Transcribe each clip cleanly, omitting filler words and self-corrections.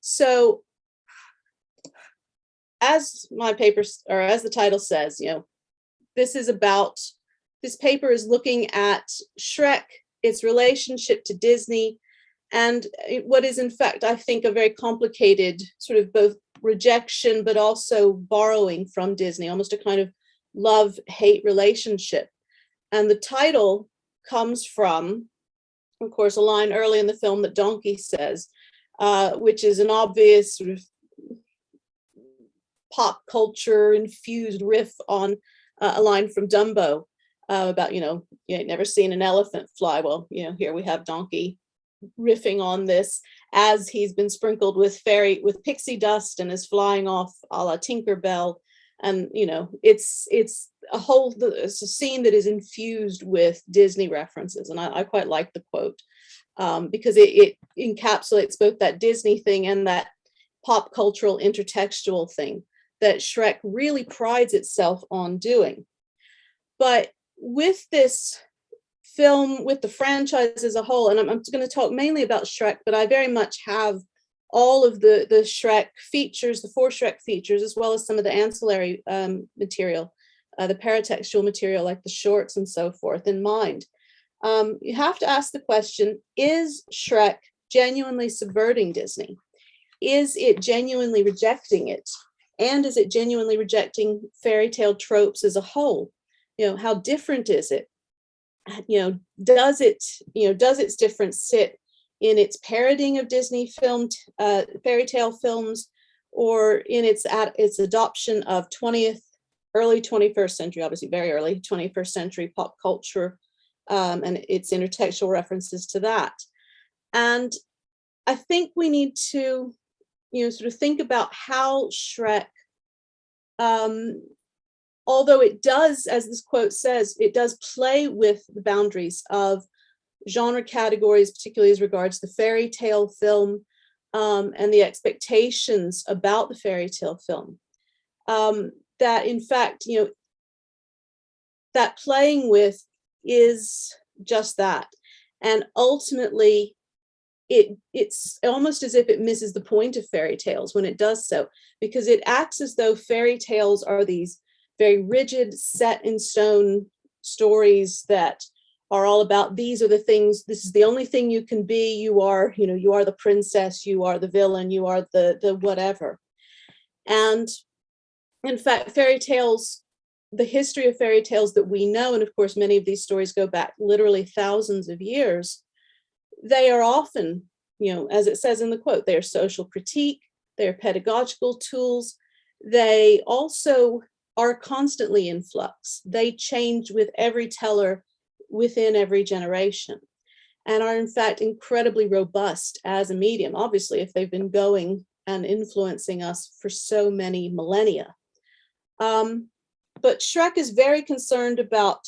So as my paper, or as the title says, this paper is looking at Shrek, its relationship to Disney, and what is in fact, I think, a very complicated sort of both rejection, but also borrowing from Disney, almost a kind of love-hate relationship. And the title comes from, of course, a line early in the film that Donkey says, which is an obvious sort of pop culture infused riff on a line from Dumbo about, you ain't never seen an elephant fly. Well, here we have Donkey riffing on this as he's been sprinkled with pixie dust and is flying off a la Tinkerbell. And, it's a scene that is infused with Disney references. And I quite like the quote because it encapsulates both that Disney thing and that pop cultural intertextual thing that Shrek really prides itself on doing. But with this film, with the franchise as a whole, and I'm going to talk mainly about Shrek, but I very much have all of the Shrek features, the 4 Shrek features, as well as some of the ancillary material, the paratextual material like the shorts and so forth in mind. You have to ask the question, is Shrek genuinely subverting Disney? Is it genuinely rejecting it? And is it genuinely rejecting fairy tale tropes as a whole? How different is it? Does its difference sit in its parodying of Disney filmed fairy tale films, or in its adoption of early 21st century, obviously very early 21st century pop culture, and its intertextual references to that? And I think we need to, sort of think about how Shrek, although it does, as this quote says, it does play with the boundaries of genre categories, particularly as regards the fairy tale film and the expectations about the fairy tale film. That in fact, that playing with is just that. And ultimately, it's almost as if it misses the point of fairy tales when it does so, because it acts as though fairy tales are these very rigid, set in stone stories that are all about, these are the things, this is the only thing you can be, you are the princess, you are the villain, you are the whatever. And in fact, fairy tales, the history of fairy tales that we know, and of course many of these stories go back literally thousands of years, they are often, as it says in the quote, they are social critique, they are pedagogical tools, they also are constantly in flux. They change with every teller within every generation, and are in fact incredibly robust as a medium, obviously, if they've been going and influencing us for so many millennia. But Shrek is very concerned about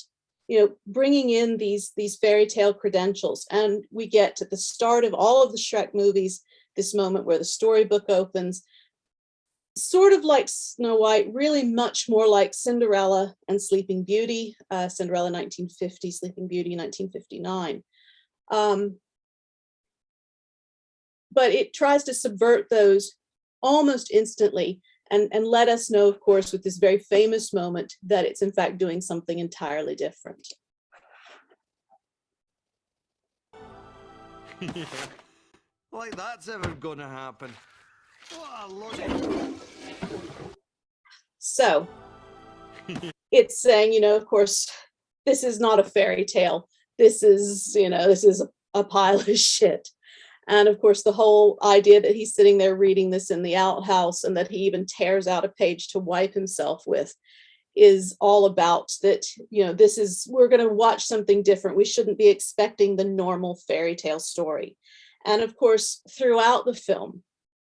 bringing in these fairy tale credentials, and we get at the start of all of the Shrek movies this moment where the storybook opens, sort of like Snow White, really much more like Cinderella and Sleeping Beauty, Cinderella 1950, Sleeping Beauty 1959. But it tries to subvert those almost instantly and let us know, of course, with this very famous moment that it's in fact doing something entirely different. Yeah. Like that's ever gonna happen. So it's saying, of course, this is not a fairy tale. This is a pile of shit. And of course, the whole idea that he's sitting there reading this in the outhouse and that he even tears out a page to wipe himself with is all about that, we're going to watch something different. We shouldn't be expecting the normal fairy tale story. And of course, throughout the film,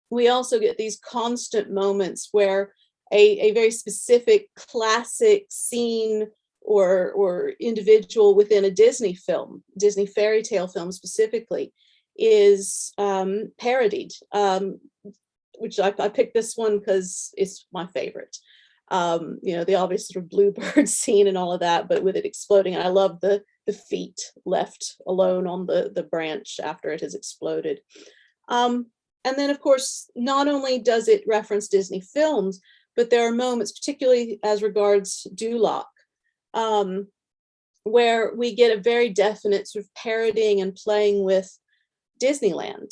we also get these constant moments where a very specific classic scene or individual within a Disney film, Disney fairy tale film specifically, is parodied, which I picked this one because it's my favorite. The obvious sort of bluebird scene and all of that, but with it exploding. And I love the the feet left alone on the branch after it has exploded. And then, of course, not only does it reference Disney films, but there are moments, particularly as regards Duloc, where we get a very definite sort of parodying and playing with Disneyland.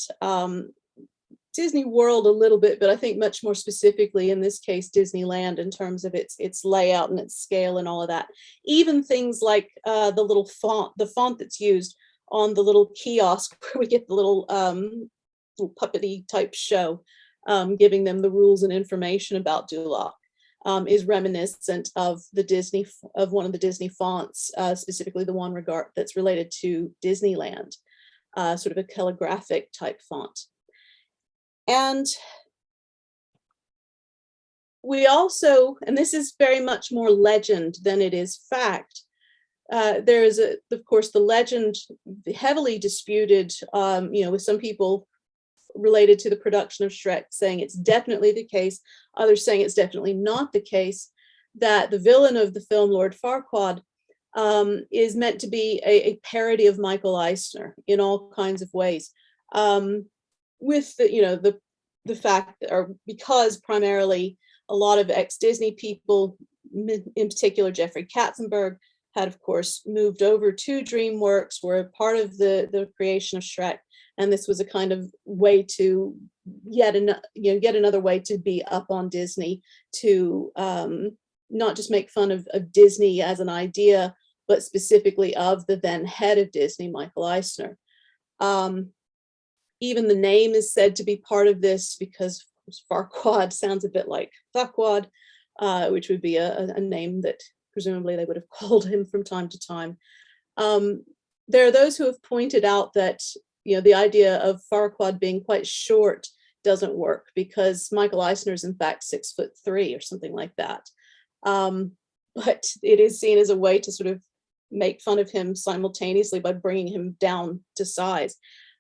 Disney World a little bit, but I think much more specifically in this case, Disneyland, in terms of its layout and its scale and all of that. Even things like the little font, the font that's used on the little kiosk where we get the little puppety type show, giving them the rules and information about Duloc, is reminiscent of one of the Disney fonts, specifically the one that's related to Disneyland, sort of a calligraphic type font. And we also, and this is very much more legend than it is fact, there is, of course, the legend heavily disputed, with some people related to the production of Shrek saying it's definitely the case, others saying it's definitely not the case, that the villain of the film, Lord Farquaad, is meant to be a parody of Michael Eisner in all kinds of ways. With the fact that, or because primarily a lot of ex-Disney people, in particular Jeffrey Katzenberg, had of course moved over to DreamWorks, were a part of the creation of Shrek, and this was a kind of way to yet another way to be up on Disney, to not just make fun of Disney as an idea, but specifically of the then head of Disney, Michael Eisner. Even the name is said to be part of this, because Farquaad sounds a bit like Fuckwad, which would be a name that presumably they would have called him from time to time. There are those who have pointed out that the idea of Farquaad being quite short doesn't work, because Michael Eisner is in fact 6'3" or something like that. But it is seen as a way to sort of make fun of him simultaneously by bringing him down to size.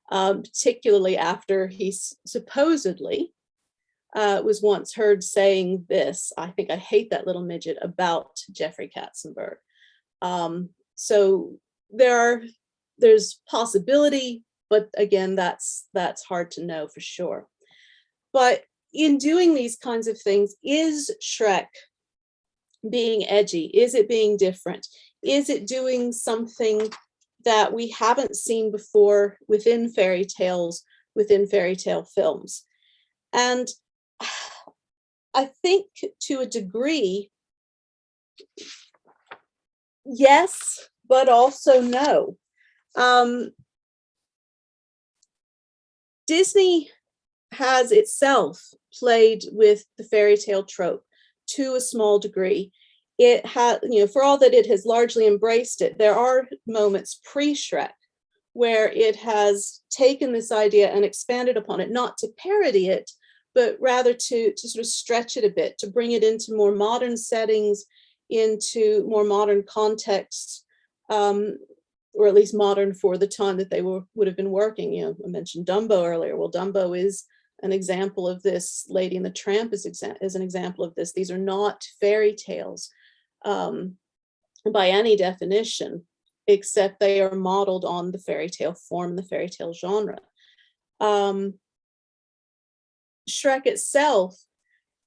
Particularly after he supposedly was once heard saying this: "I think I hate that little midget," about Jeffrey Katzenberg. So there's possibility, but again, that's hard to know for sure. But in doing these kinds of things, is Shrek being edgy? Is it being different? Is it doing something that we haven't seen before within fairy tales, within fairy tale films? And I think to a degree, yes, but also no. Disney has itself played with the fairy tale trope to a small degree. It has, for all that it has largely embraced it, there are moments pre-Shrek where it has taken this idea and expanded upon it, not to parody it, but rather to sort of stretch it a bit, to bring it into more modern settings, into more modern contexts, or at least modern for the time that they would have been working. I mentioned Dumbo earlier. Well, Dumbo is an example of this. Lady and the Tramp is an example of this. These are not fairy tales by any definition, except they are modeled on the fairy tale form, the fairy tale genre. Shrek itself,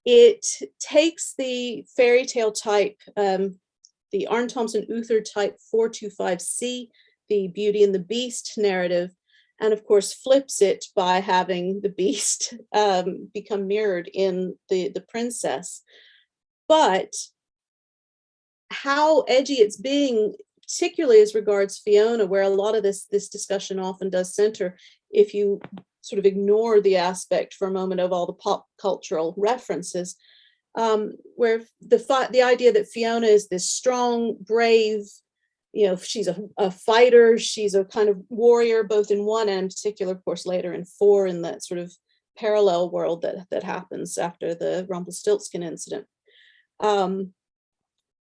it takes the fairy tale type, the Arne Thompson Uther type 425C, the Beauty and the Beast narrative, and of course flips it by having the Beast become mirrored in the princess. But how edgy it's being, particularly as regards Fiona, where a lot of this discussion often does center, if you sort of ignore the aspect for a moment of all the pop cultural references, where the idea that Fiona is this strong, brave, she's a fighter, she's a kind of warrior, both in 1 and in particular, of course, later in 4, in that sort of parallel world that happens after the Rumpelstiltskin incident.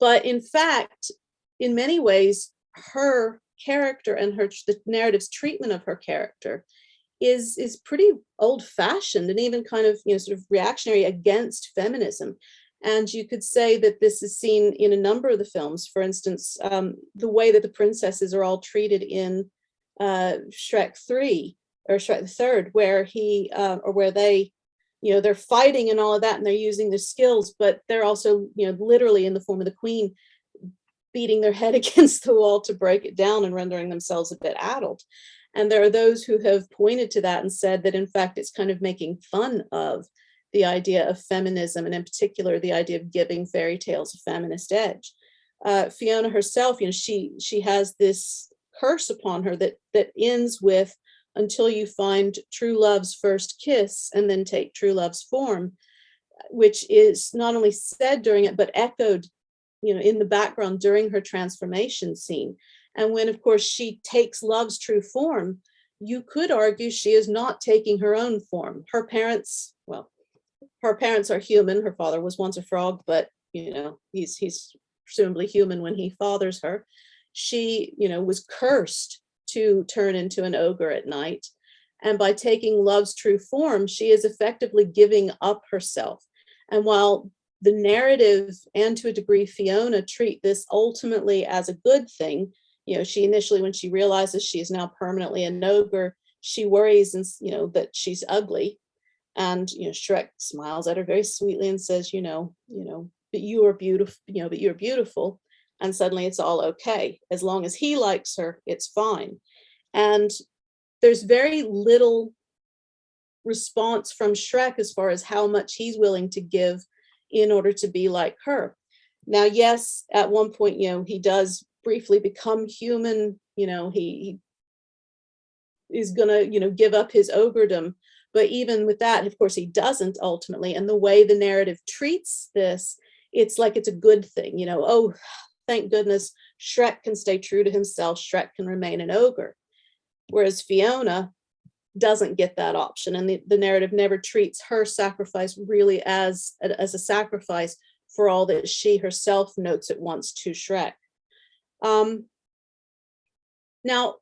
But in fact, in many ways, her character and the narrative's treatment of her character is pretty old-fashioned, and even kind of sort of reactionary against feminism. And you could say that this is seen in a number of the films. For instance, the way that the princesses are all treated in Shrek 3 or Shrek the Third, where he or where they, they're fighting and all of that, and they're using their skills, but they're also, literally in the form of the queen, beating their head against the wall to break it down and rendering themselves a bit addled. And there are those who have pointed to that and said that, in fact, it's kind of making fun of the idea of feminism, and in particular, the idea of giving fairy tales a feminist edge. Fiona herself, she has this curse upon her that ends with, until you find true love's first kiss and then take true love's form, which is not only said during it, but echoed, in the background during her transformation scene. And when, of course, she takes love's true form, you could argue she is not taking her own form. Her parents are human. Her father was once a frog, but, he's presumably human when he fathers her. She, was cursed to turn into an ogre at night. And by taking love's true form, she is effectively giving up herself. And while the narrative, and to a degree Fiona, treat this ultimately as a good thing, she initially, when she realizes she is now permanently an ogre, she worries, and that she's ugly. And Shrek smiles at her very sweetly and says, but you are beautiful, but you're beautiful. And suddenly it's all okay. As long as he likes her, it's fine. And there's very little response from Shrek as far as how much he's willing to give in order to be like her. Now, yes, at one point, he does briefly become human. He is gonna, give up his ogredom. But even with that, of course, he doesn't ultimately. And the way the narrative treats this, it's like it's a good thing. Oh, thank goodness Shrek can stay true to himself. Shrek can remain an ogre. Whereas Fiona doesn't get that option. And the narrative never treats her sacrifice really as a sacrifice, for all that she herself notes at once to Shrek. Now,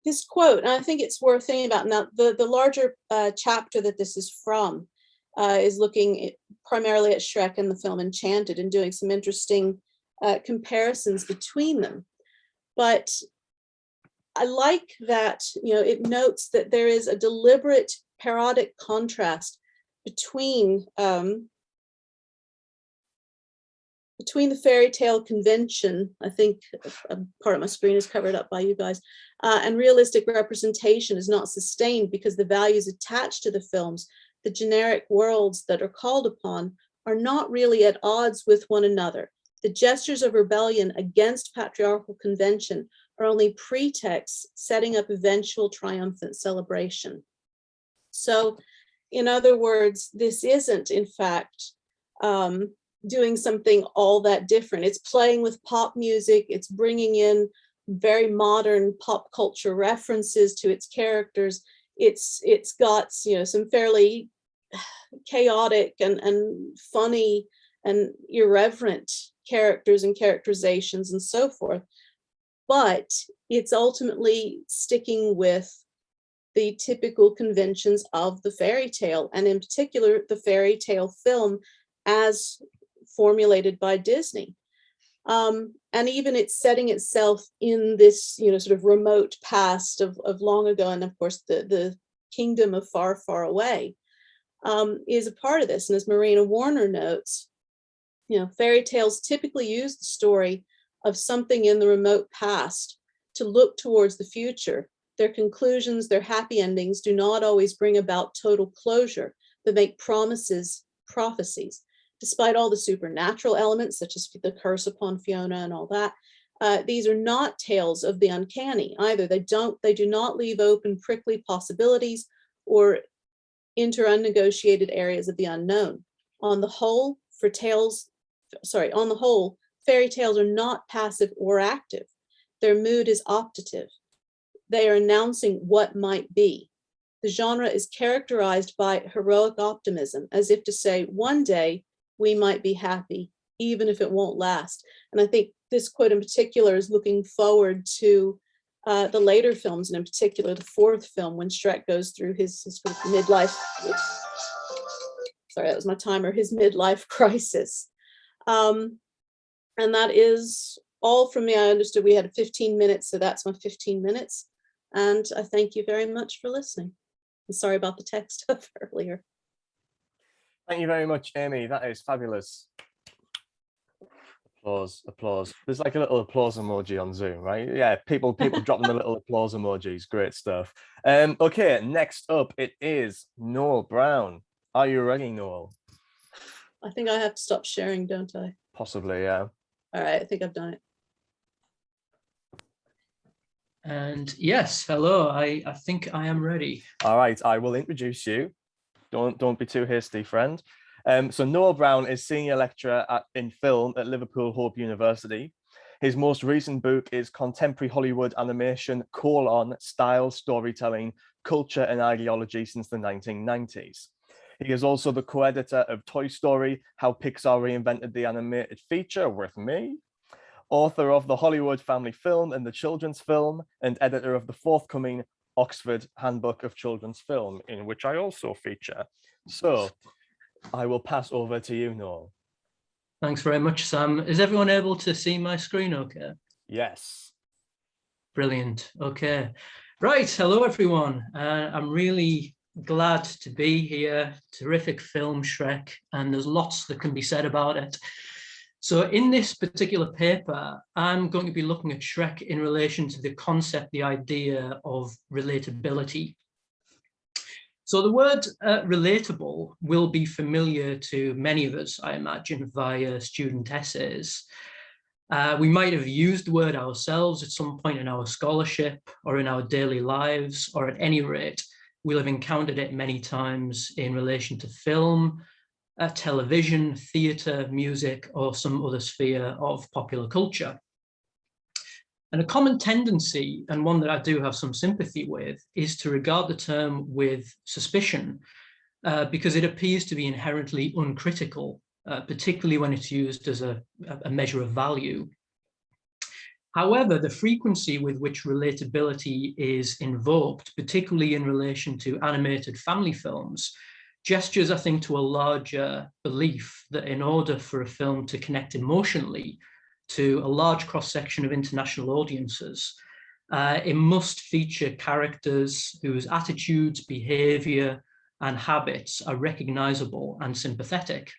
this quote, and I think it's worth thinking about. Now, the larger chapter that this is from is looking primarily at Shrek and the film Enchanted, and doing some interesting comparisons between them. But I like that, it notes that there is a deliberate parodic contrast between the fairy tale convention. I think part of my screen is covered up by you guys, and realistic representation is not sustained because the values attached to the films, the generic worlds that are called upon, are not really at odds with one another. The gestures of rebellion against patriarchal convention are only pretexts setting up eventual triumphant celebration. So, in other words, this isn't, in fact, doing something all that different. It's playing with pop music. It's bringing in very modern pop culture references to its characters. It's got, some fairly chaotic and funny and irreverent characters and characterizations and so forth. But it's ultimately sticking with the typical conventions of the fairy tale, and in particular, the fairy tale film as formulated by Disney. And even it's setting itself in this, sort of remote past of long ago. And of course, the kingdom of far, far away is a part of this. And as Marina Warner notes, fairy tales typically use the story of something in the remote past to look towards the future. Their conclusions, their happy endings do not always bring about total closure, but make prophecies. Despite all the supernatural elements, such as the curse upon Fiona and all that, these are not tales of the uncanny either. They do not leave open prickly possibilities or enter unnegotiated areas of the unknown. On the whole, fairy tales are not passive or active. Their mood is optative. They are announcing what might be. The genre is characterized by heroic optimism, as if to say, one day we might be happy, even if it won't last. And I think this quote in particular is looking forward to the later films, and in particular the fourth film, when Shrek goes through his sort of midlife sorry, that was my timer, his midlife crisis. And that is all from me. I understood we had 15 minutes, so that's my 15 minutes. And I thank you very much for listening. I'm sorry about the tech stuff earlier. Thank you very much, Amy. That is fabulous. Applause, applause. There's like a little applause emoji on Zoom, right? Yeah, people dropping the little applause emojis. Great stuff. Okay, next up it is Noel Brown. Are you ready, Noel? I think I have to stop sharing, don't I? Possibly, yeah. All right, I think I've done it. And yes, hello, I think I am ready. All right, I will introduce you. Don't be too hasty, friend. So Noel Brown is senior lecturer in film at Liverpool Hope University. His most recent book is Contemporary Hollywood Animation: Style, Storytelling, Culture and Ideology Since the 1990s. He is also the co-editor of Toy Story: How Pixar Reinvented the Animated Feature with me, author of the Hollywood Family Film and the Children's Film, and editor of the forthcoming Oxford Handbook of Children's Film, in which I also feature. So I will pass over to you, Noel. Thanks very much, Sam. Is everyone able to see my screen okay? Yes. Brilliant. Okay. Right. Hello, everyone. I'm really glad to be here. Terrific film, Shrek, and there's lots that can be said about it. So in this particular paper, I'm going to be looking at Shrek in relation to the concept, the idea of relatability. So the word relatable will be familiar to many of us, I imagine, via student essays. We might have used the word ourselves at some point in our scholarship or in our daily lives, or at any rate, we'll have encountered it many times in relation to film, television, theatre, music, or some other sphere of popular culture. And a common tendency, and one that I do have some sympathy with, is to regard the term with suspicion, because it appears to be inherently uncritical, particularly when it's used as a measure of value. However, the frequency with which relatability is invoked, particularly in relation to animated family films, gestures, I think, to a larger belief that in order for a film to connect emotionally to a large cross-section of international audiences, it must feature characters whose attitudes, behavior, and habits are recognizable and sympathetic.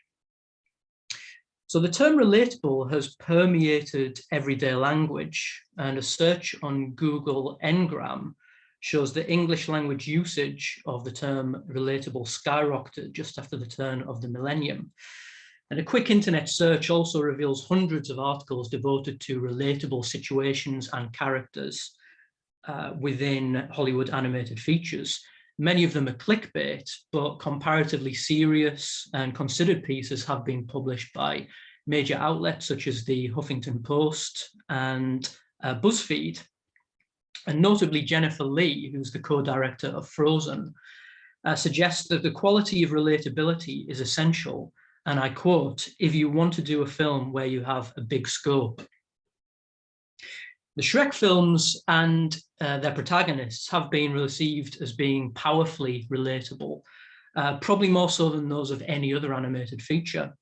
So the term relatable has permeated everyday language, and a search on Google Ngram shows that English language usage of the term relatable skyrocketed just after the turn of the millennium. And a quick internet search also reveals hundreds of articles devoted to relatable situations and characters within Hollywood animated features. Many of them are clickbait, but comparatively serious and considered pieces have been published by major outlets such as the Huffington Post and BuzzFeed. And notably, Jennifer Lee, who's the co-director of Frozen, suggests that the quality of relatability is essential. And I quote, "If you want to do a film where you have a big scope." The Shrek films and their protagonists have been received as being powerfully relatable, probably more so than those of any other animated feature.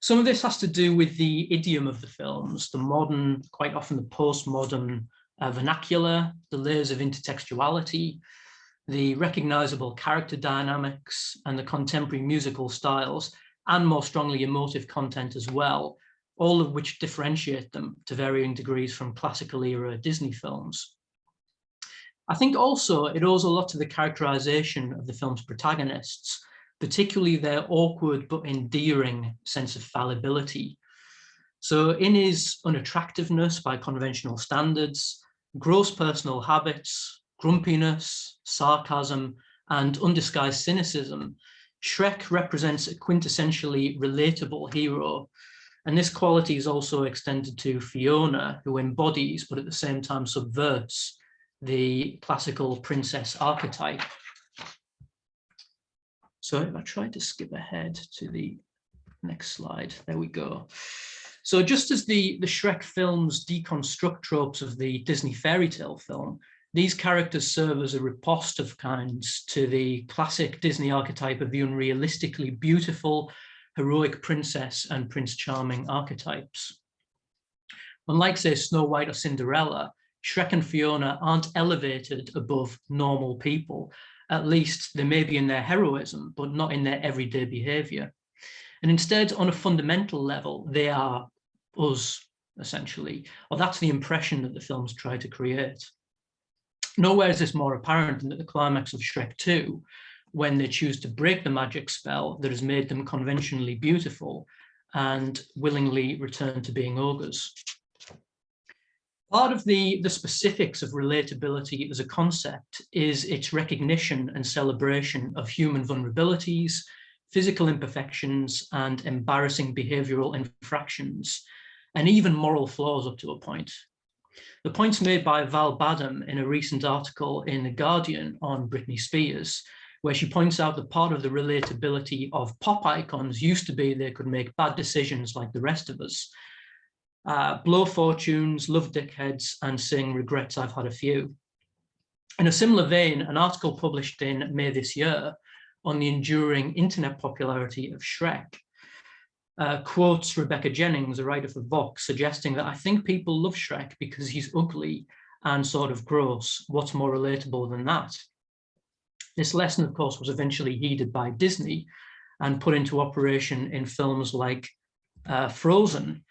Some of this has to do with the idiom of the films, the modern, quite often the postmodern vernacular, the layers of intertextuality, the recognizable character dynamics, and the contemporary musical styles, and more strongly emotive content as well, all of which differentiate them to varying degrees from classical era Disney films. I think also it owes a lot to the characterization of the film's protagonists, particularly their awkward but endearing sense of fallibility. So in his unattractiveness by conventional standards, gross personal habits, grumpiness, sarcasm, and undisguised cynicism, Shrek represents a quintessentially relatable hero. And this quality is also extended to Fiona, who embodies, but at the same time subverts, the classical princess archetype. So if I try to skip ahead to the next slide, there we go. So just as the Shrek films deconstruct tropes of the Disney fairy tale film, These characters serve as a riposte of kinds to the classic Disney archetype of the unrealistically beautiful, heroic princess and Prince Charming archetypes. Unlike, say, Snow White or Cinderella, Shrek and Fiona aren't elevated above normal people. At least they may be in their heroism, but not in their everyday behavior. And instead, on a fundamental level, they are us, essentially, or that's the impression that the films try to create. Nowhere is this more apparent than at the climax of Shrek 2, when they choose to break the magic spell that has made them conventionally beautiful and willingly return to being ogres. Part of the specifics of relatability as a concept is its recognition and celebration of human vulnerabilities, physical imperfections, and embarrassing behavioral infractions, and even moral flaws up to a point. The points made by Val Badham in a recent article in The Guardian on Britney Spears, where she points out that part of the relatability of pop icons used to be they could make bad decisions like the rest of us, blow fortunes, love dickheads, and sing regrets I've had a few. In a similar vein, an article published in May this year on the enduring internet popularity of Shrek quotes Rebecca Jennings, a writer for Vox, suggesting that I think people love Shrek because he's ugly and sort of gross. What's more relatable than that? This lesson, of course, was eventually heeded by Disney and put into operation in films like Frozen,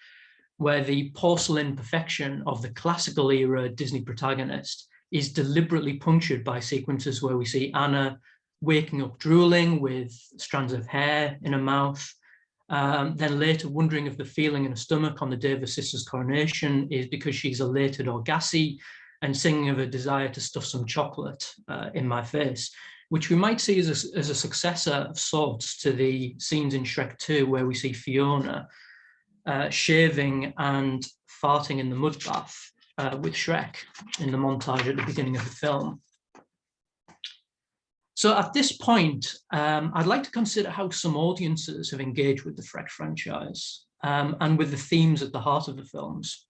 where the porcelain perfection of the classical era Disney protagonist is deliberately punctured by sequences where we see Anna waking up drooling with strands of hair in her mouth, then later wondering if the feeling in her stomach on the day of her sister's coronation is because she's elated or gassy, and singing of a desire to stuff some chocolate in my face, which we might see as a successor of sorts to the scenes in Shrek 2 where we see Fiona shaving and farting in the mud bath with Shrek in the montage at the beginning of the film. So at this point, I'd like to consider how some audiences have engaged with the Shrek franchise and with the themes at the heart of the films.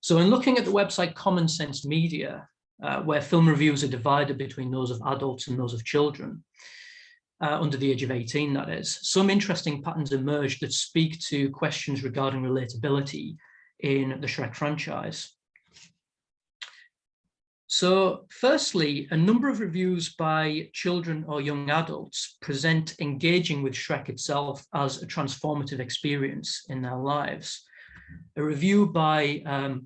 So in looking at the website Common Sense Media, where film reviews are divided between those of adults and those of children, under the age of 18, that is, some interesting patterns emerged that speak to questions regarding relatability in the Shrek franchise. So firstly, a number of reviews by children or young adults present engaging with Shrek itself as a transformative experience in their lives. A review by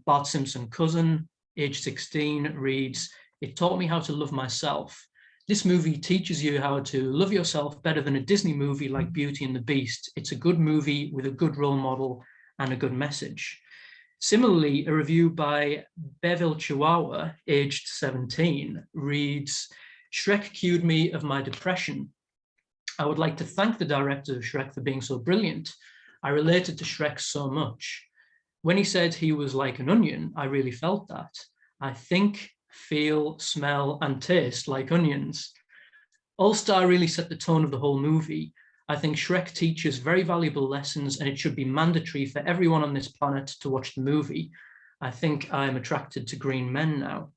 Bart Simpson cousin, age 16, reads, "It taught me how to love myself. This movie teaches you how to love yourself better than a Disney movie like Beauty and the Beast. It's a good movie with a good role model and a good message." Similarly, a review by Beville Chihuahua, aged 17, reads, "Shrek cured me of my depression. I would like to thank the director of Shrek for being so brilliant. I related to Shrek so much. When he said he was like an onion, I really felt that. I think, feel, smell, and taste like onions. All Star really set the tone of the whole movie. I think Shrek teaches very valuable lessons and it should be mandatory for everyone on this planet to watch the movie. I think I am attracted to green men now."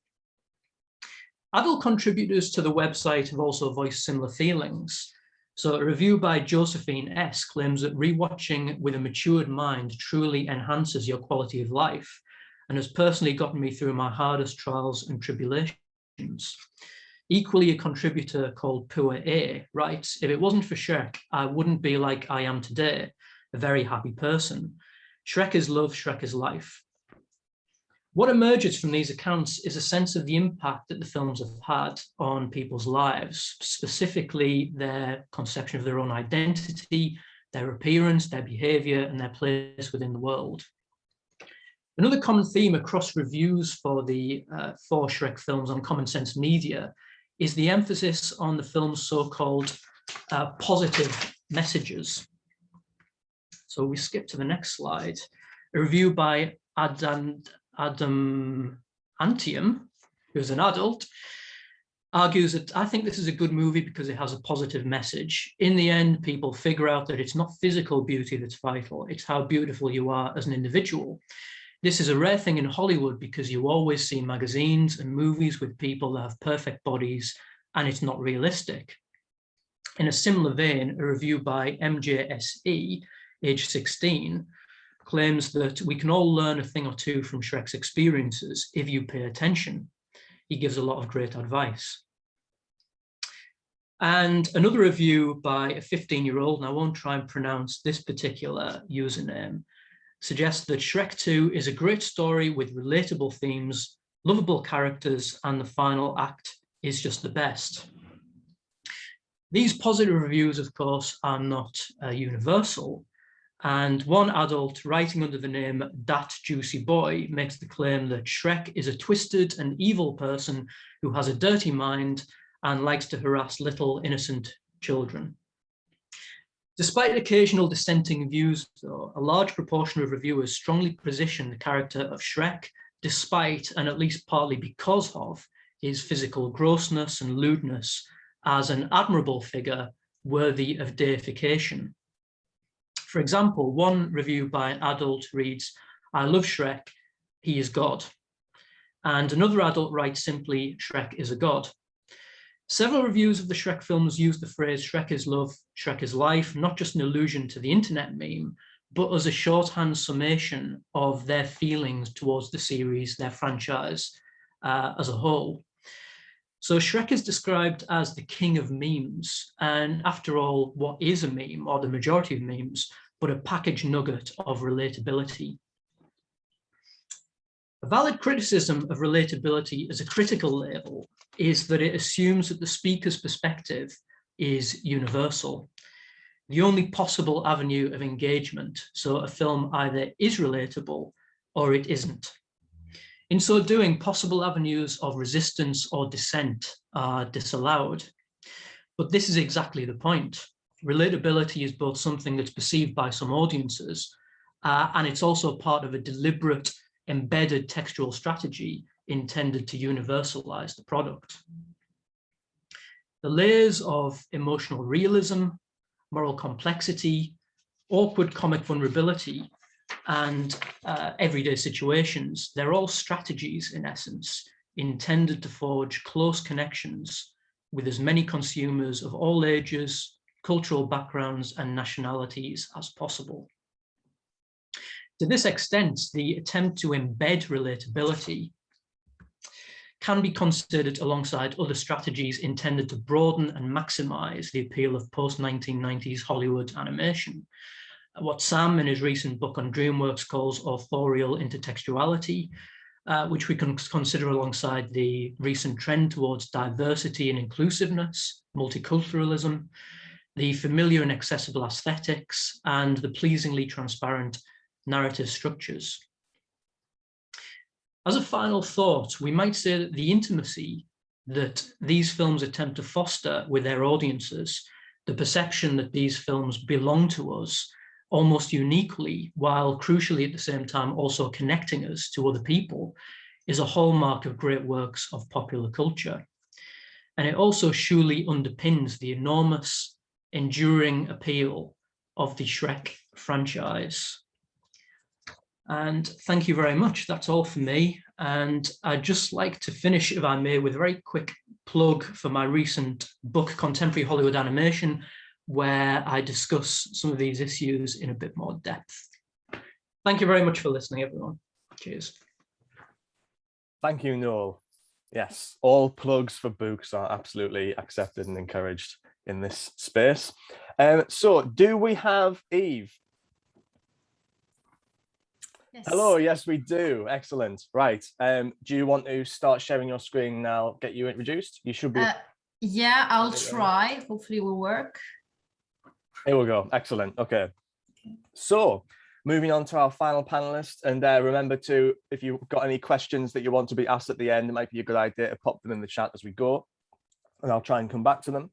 Adult contributors to the website have also voiced similar feelings. So a review by Josephine S. claims that rewatching with a matured mind truly enhances your quality of life and has personally gotten me through my hardest trials and tribulations. Equally, a contributor called Poor A writes, "If it wasn't for Shrek, I wouldn't be like I am today, a very happy person. Shrek is love, Shrek is life." What emerges from these accounts is a sense of the impact that the films have had on people's lives, specifically their conception of their own identity, their appearance, their behavior, and their place within the world. Another common theme across reviews for the four Shrek films on Common Sense Media is the emphasis on the film's so-called positive messages. So we skip to the next slide. A review by Adam Antium, who's an adult, argues that I think this is a good movie because it has a positive message. In the end, people figure out that it's not physical beauty that's vital, it's how beautiful you are as an individual. This is a rare thing in Hollywood because you always see magazines and movies with people that have perfect bodies, and it's not realistic. In a similar vein, a review by MJSE, age 16, claims that we can all learn a thing or two from Shrek's experiences if you pay attention. He gives a lot of great advice. And another review by a 15-year-old, and I won't try and pronounce this particular username, suggests that Shrek 2 is a great story with relatable themes, lovable characters, and the final act is just the best. These positive reviews, of course, are not universal. And one adult writing under the name Dat Juicy Boy makes the claim that Shrek is a twisted and evil person who has a dirty mind and likes to harass little innocent children. Despite occasional dissenting views, though, a large proportion of reviewers strongly position the character of Shrek, despite and at least partly because of his physical grossness and lewdness, as an admirable figure worthy of deification. For example, one review by an adult reads, "I love Shrek, he is God." And another adult writes simply, "Shrek is a god." Several reviews of the Shrek films use the phrase Shrek is love, Shrek is life, not just an allusion to the internet meme, but as a shorthand summation of their feelings towards the series, their franchise as a whole. So Shrek is described as the king of memes. And after all, what is a meme, or the majority of memes, but a packaged nugget of relatability? A valid criticism of relatability as a critical label is that it assumes that the speaker's perspective is universal, the only possible avenue of engagement, so a film either is relatable or it isn't. In so doing, possible avenues of resistance or dissent are disallowed. But this is exactly the point. Relatability is both something that's perceived by some audiences, and it's also part of a deliberate, embedded textual strategy intended to universalize the product. The layers of emotional realism, moral complexity, awkward comic vulnerability, and everyday situations, they're all strategies, in essence, intended to forge close connections with as many consumers of all ages, cultural backgrounds, and nationalities as possible. To this extent, the attempt to embed relatability can be considered alongside other strategies intended to broaden and maximize the appeal of post-1990s Hollywood animation. What Sam, in his recent book on DreamWorks, calls authorial intertextuality, which we can consider alongside the recent trend towards diversity and inclusiveness, multiculturalism, the familiar and accessible aesthetics, and the pleasingly transparent narrative structures. As a final thought, we might say that the intimacy that these films attempt to foster with their audiences, the perception that these films belong to us almost uniquely, while crucially at the same time also connecting us to other people, is a hallmark of great works of popular culture. And it also surely underpins the enormous, enduring appeal of the Shrek franchise. And thank you very much. That's all for me. And I'd just like to finish, if I may, with a very quick plug for my recent book, Contemporary Hollywood Animation, where I discuss some of these issues in a bit more depth. Thank you very much for listening, everyone. Cheers. Thank you, Noel. Yes, all plugs for books are absolutely accepted and encouraged in this space. So do we have Eve? Yes. Hello, yes, we do. Excellent. Right. Do you want to start sharing your screen now, get you introduced? You should be. Yeah, I'll try. Hopefully it will work. Here we go. Excellent. Okay. So moving on to our final panelist, and remember to, if you've got any questions that you want to be asked at the end, it might be a good idea to pop them in the chat as we go, and I'll try and come back to them.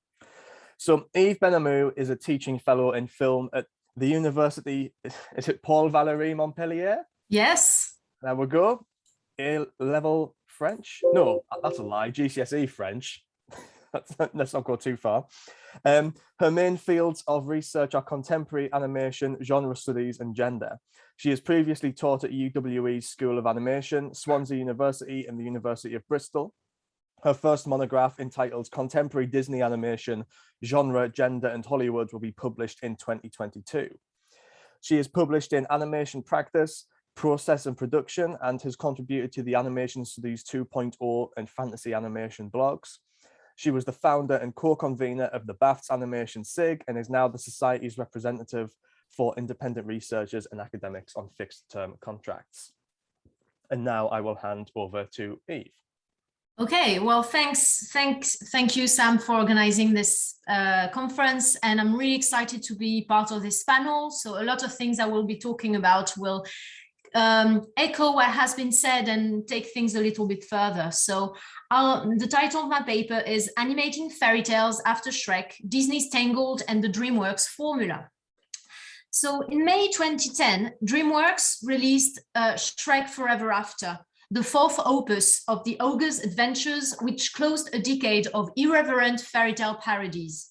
So Eve Benhamou is a teaching fellow in film at the University, is it Paul Valéry Montpellier? Yes. There we go. A-level French? No, that's a lie. GCSE French. let's not go too far. Her main fields of research are contemporary animation, genre studies, and gender. She has previously taught at UWE's School of Animation, Swansea University, and the University of Bristol. Her first monograph, entitled Contemporary Disney Animation, Genre, Gender, and Hollywood, will be published in 2022. She is published in Animation Practice, Process and Production, and has contributed to the Animation Studies 2.0 and Fantasy Animation blogs. She was the founder and co-convener of the BAFTS Animation SIG and is now the Society's representative for independent researchers and academics on fixed-term contracts. And now I will hand over to Eve. Okay, well, thank you, Sam, for organizing this conference, and I'm really excited to be part of this panel. So a lot of things I will be talking about will echo what has been said and take things a little bit further. So the title of my paper is Animating Fairy Tales After Shrek, Disney's Tangled and the DreamWorks Formula. So in May 2010, DreamWorks released Shrek Forever After, the fourth opus of the Ogre's Adventures, which closed a decade of irreverent fairy tale parodies.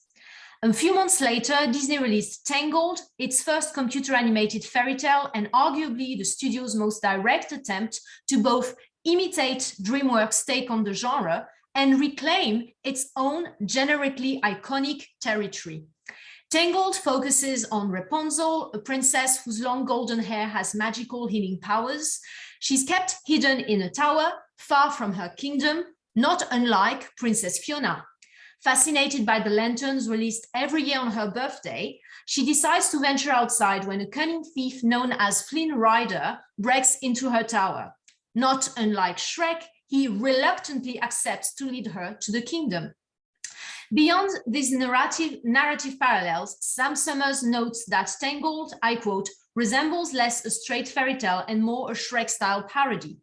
A few months later, Disney released Tangled, its first computer animated fairy tale and arguably the studio's most direct attempt to both imitate DreamWorks' take on the genre and reclaim its own generically iconic territory. Tangled focuses on Rapunzel, a princess whose long golden hair has magical healing powers. She's kept hidden in a tower, far from her kingdom, not unlike Princess Fiona. Fascinated by the lanterns released every year on her birthday, she decides to venture outside when a cunning thief known as Flynn Rider breaks into her tower. Not unlike Shrek, he reluctantly accepts to lead her to the kingdom. Beyond these narrative parallels, Sam Summers notes that Tangled, I quote, resembles less a straight fairy tale and more a Shrek-style parody.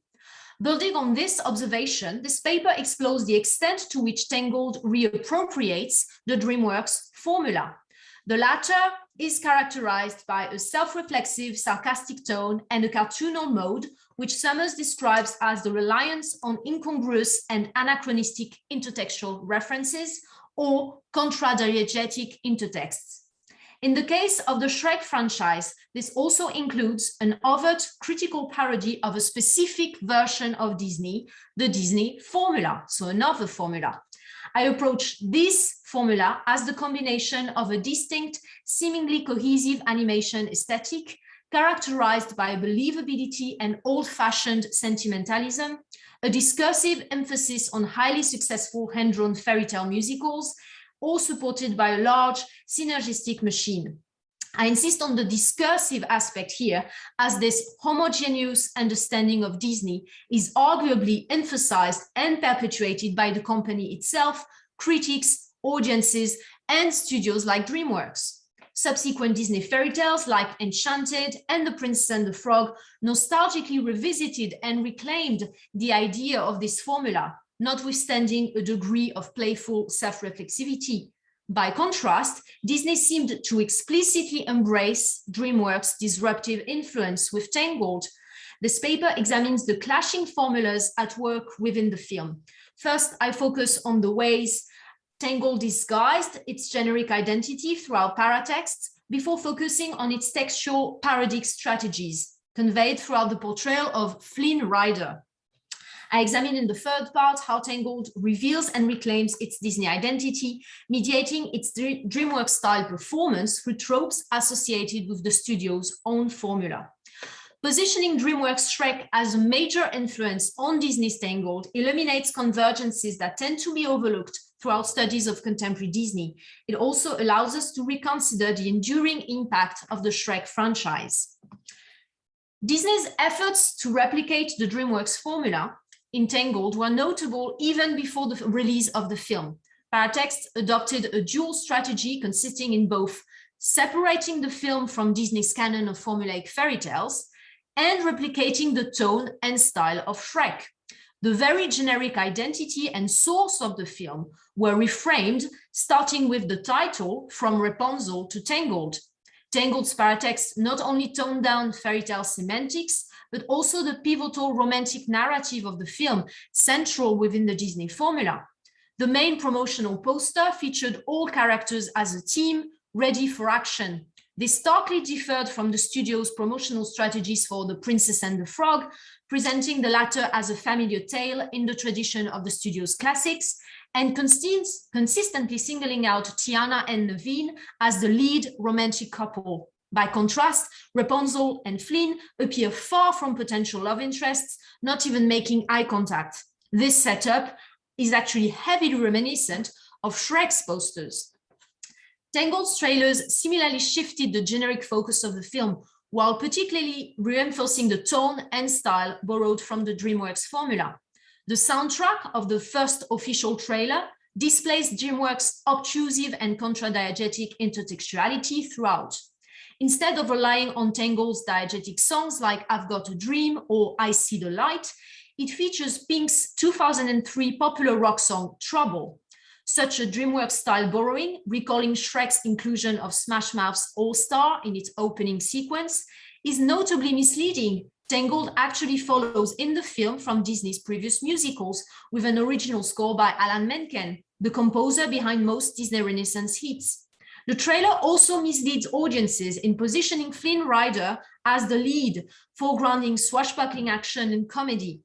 Building on this observation, this paper explores the extent to which Tangled reappropriates the DreamWorks formula. The latter is characterized by a self-reflexive, sarcastic tone and a cartoonal mode, which Summers describes as the reliance on incongruous and anachronistic intertextual references or contradiegetic intertexts. In the case of the Shrek franchise, this also includes an overt critical parody of a specific version of Disney, the Disney formula, so another formula. I approach this formula as the combination of a distinct, seemingly cohesive animation aesthetic characterized by believability and old-fashioned sentimentalism, a discursive emphasis on highly successful hand-drawn fairy tale musicals, all supported by a large synergistic machine. I insist on the discursive aspect here, as this homogeneous understanding of Disney is arguably emphasized and perpetuated by the company itself, critics, audiences, and studios like DreamWorks. Subsequent Disney fairy tales like Enchanted and The Princess and the Frog nostalgically revisited and reclaimed the idea of this formula, notwithstanding a degree of playful self-reflexivity. By contrast, Disney seemed to explicitly embrace DreamWorks' disruptive influence with Tangled. This paper examines the clashing formulas at work within the film. First, I focus on the ways Tangled disguised its generic identity throughout paratexts before focusing on its textual parodic strategies conveyed throughout the portrayal of Flynn Rider. I examine in the third part how Tangled reveals and reclaims its Disney identity, mediating its DreamWorks-style performance through tropes associated with the studio's own formula. Positioning DreamWorks Shrek as a major influence on Disney's Tangled illuminates convergences that tend to be overlooked throughout studies of contemporary Disney. It also allows us to reconsider the enduring impact of the Shrek franchise. Disney's efforts to replicate the DreamWorks formula in Tangled were notable even before the release of the film. Paratext adopted a dual strategy consisting in both separating the film from Disney's canon of formulaic fairy tales and replicating the tone and style of Shrek. The very generic identity and source of the film were reframed, starting with the title from Rapunzel to Tangled. Tangled's paratext not only toned down fairy tale semantics, but also the pivotal romantic narrative of the film, central within the Disney formula. The main promotional poster featured all characters as a team, ready for action. This starkly differed from the studio's promotional strategies for The Princess and the Frog, presenting the latter as a familiar tale in the tradition of the studio's classics, and consistently singling out Tiana and Naveen as the lead romantic couple. By contrast, Rapunzel and Flynn appear far from potential love interests, not even making eye contact. This setup is actually heavily reminiscent of Shrek's posters. Tangled's trailers similarly shifted the generic focus of the film, while particularly reinforcing the tone and style borrowed from the DreamWorks formula. The soundtrack of the first official trailer displays DreamWorks' obtrusive and contradiegetic intertextuality throughout. Instead of relying on Tangled's diegetic songs like I've Got a Dream or I See the Light, it features Pink's 2003 popular rock song Trouble. Such a DreamWorks-style borrowing, recalling Shrek's inclusion of Smash Mouth's All-Star in its opening sequence, is notably misleading. Tangled actually follows in the film from Disney's previous musicals, with an original score by Alan Menken, the composer behind most Disney Renaissance hits. The trailer also misleads audiences in positioning Flynn Rider as the lead, foregrounding swashbuckling action and comedy.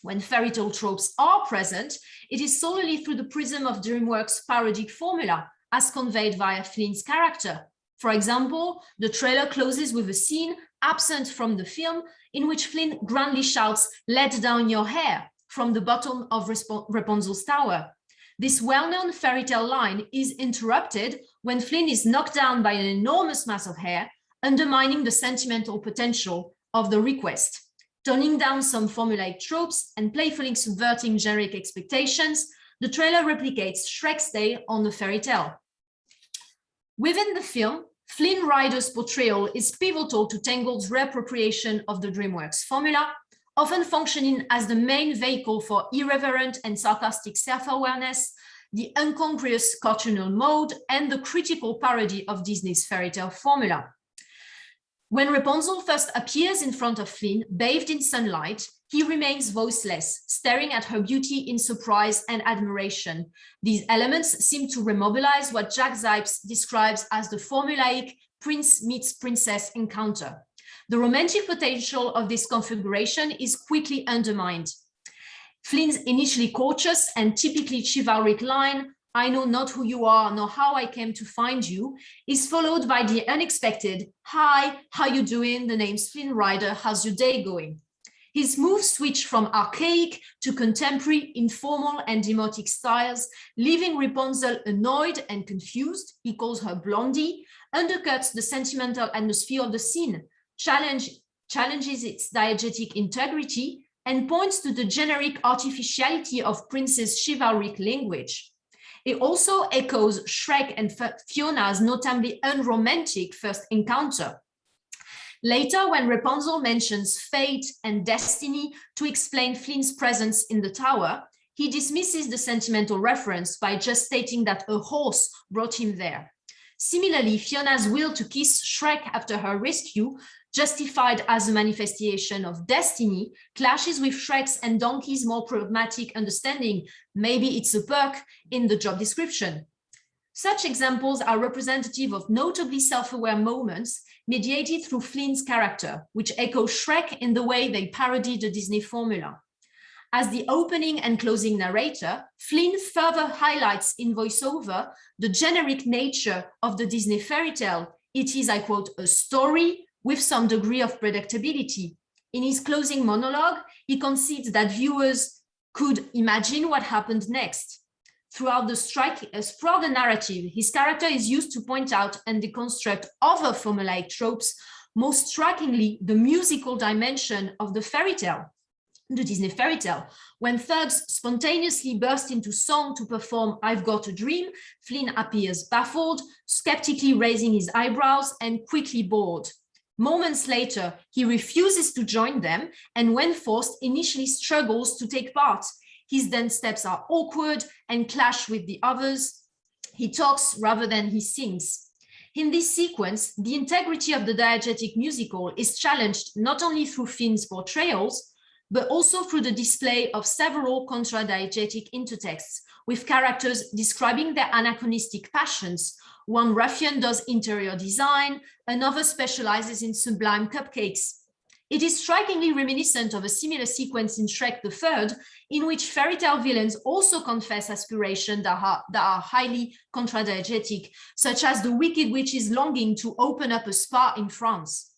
When fairy tale tropes are present, it is solely through the prism of DreamWorks' parodic formula, as conveyed via Flynn's character. For example, the trailer closes with a scene absent from the film in which Flynn grandly shouts, "Let down your hair," from the bottom of Rapunzel's tower. This well-known fairy tale line is interrupted when Flynn is knocked down by an enormous mass of hair, undermining the sentimental potential of the request. Toning down some formulaic tropes and playfully subverting generic expectations, the trailer replicates Shrek's tale on the fairy tale. Within the film, Flynn Rider's portrayal is pivotal to Tangled's reappropriation of the DreamWorks formula, often functioning as the main vehicle for irreverent and sarcastic self-awareness, the incongruous cartoonal mode, and the critical parody of Disney's fairy tale formula. When Rapunzel first appears in front of Flynn, bathed in sunlight, he remains voiceless, staring at her beauty in surprise and admiration. These elements seem to remobilize what Jack Zipes describes as the formulaic prince meets princess encounter. The romantic potential of this configuration is quickly undermined. Flynn's initially courteous and typically chivalric line, "I know not who you are, nor how I came to find you," is followed by the unexpected, "Hi, how you doing? The name's Flynn Rider, how's your day going?" His moves switch from archaic to contemporary, informal and demotic styles, leaving Rapunzel annoyed and confused. He calls her Blondie, undercuts the sentimental atmosphere of the scene, challenges its diegetic integrity, and points to the generic artificiality of Prince's chivalric language. It also echoes Shrek and Fiona's notably unromantic first encounter. Later, when Rapunzel mentions fate and destiny to explain Flynn's presence in the tower, he dismisses the sentimental reference by just stating that a horse brought him there. Similarly, Fiona's will to kiss Shrek after her rescue, justified as a manifestation of destiny, clashes with Shrek's and Donkey's more pragmatic understanding, maybe it's a perk, in the job description. Such examples are representative of notably self-aware moments mediated through Flynn's character, which echo Shrek in the way they parody the Disney formula. As the opening and closing narrator, Flynn further highlights in voiceover the generic nature of the Disney fairy tale. It is, I quote, "a story with some degree of predictability." In his closing monologue, he concedes that viewers could imagine what happened next. Throughout the narrative, his character is used to point out and deconstruct other formulaic tropes, most strikingly the musical dimension of the fairy tale. The Disney fairy tale. When thugs spontaneously burst into song to perform I've Got a Dream, Flynn appears baffled, skeptically raising his eyebrows and quickly bored. Moments later, he refuses to join them and when forced, initially struggles to take part. His dance steps are awkward and clash with the others. He talks rather than he sings. In this sequence, the integrity of the diegetic musical is challenged not only through Flynn's portrayals, but also through the display of several contra-diegetic intertexts, with characters describing their anachronistic passions. One ruffian does interior design, another specializes in sublime cupcakes. It is strikingly reminiscent of a similar sequence in Shrek the Third, in which fairy tale villains also confess aspirations that are highly contradiegetic, such as the Wicked Witch's longing to open up a spa in France.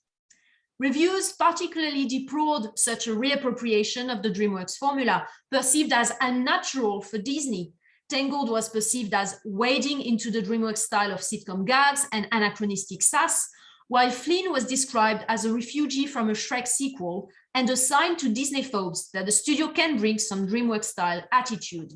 Reviewers particularly deplored such a reappropriation of the DreamWorks formula, perceived as unnatural for Disney. Tangled was perceived as wading into the DreamWorks style of sitcom gags and anachronistic sass, while Flynn was described as a refugee from a Shrek sequel and a sign to Disney-phobes that the studio can bring some DreamWorks-style attitude.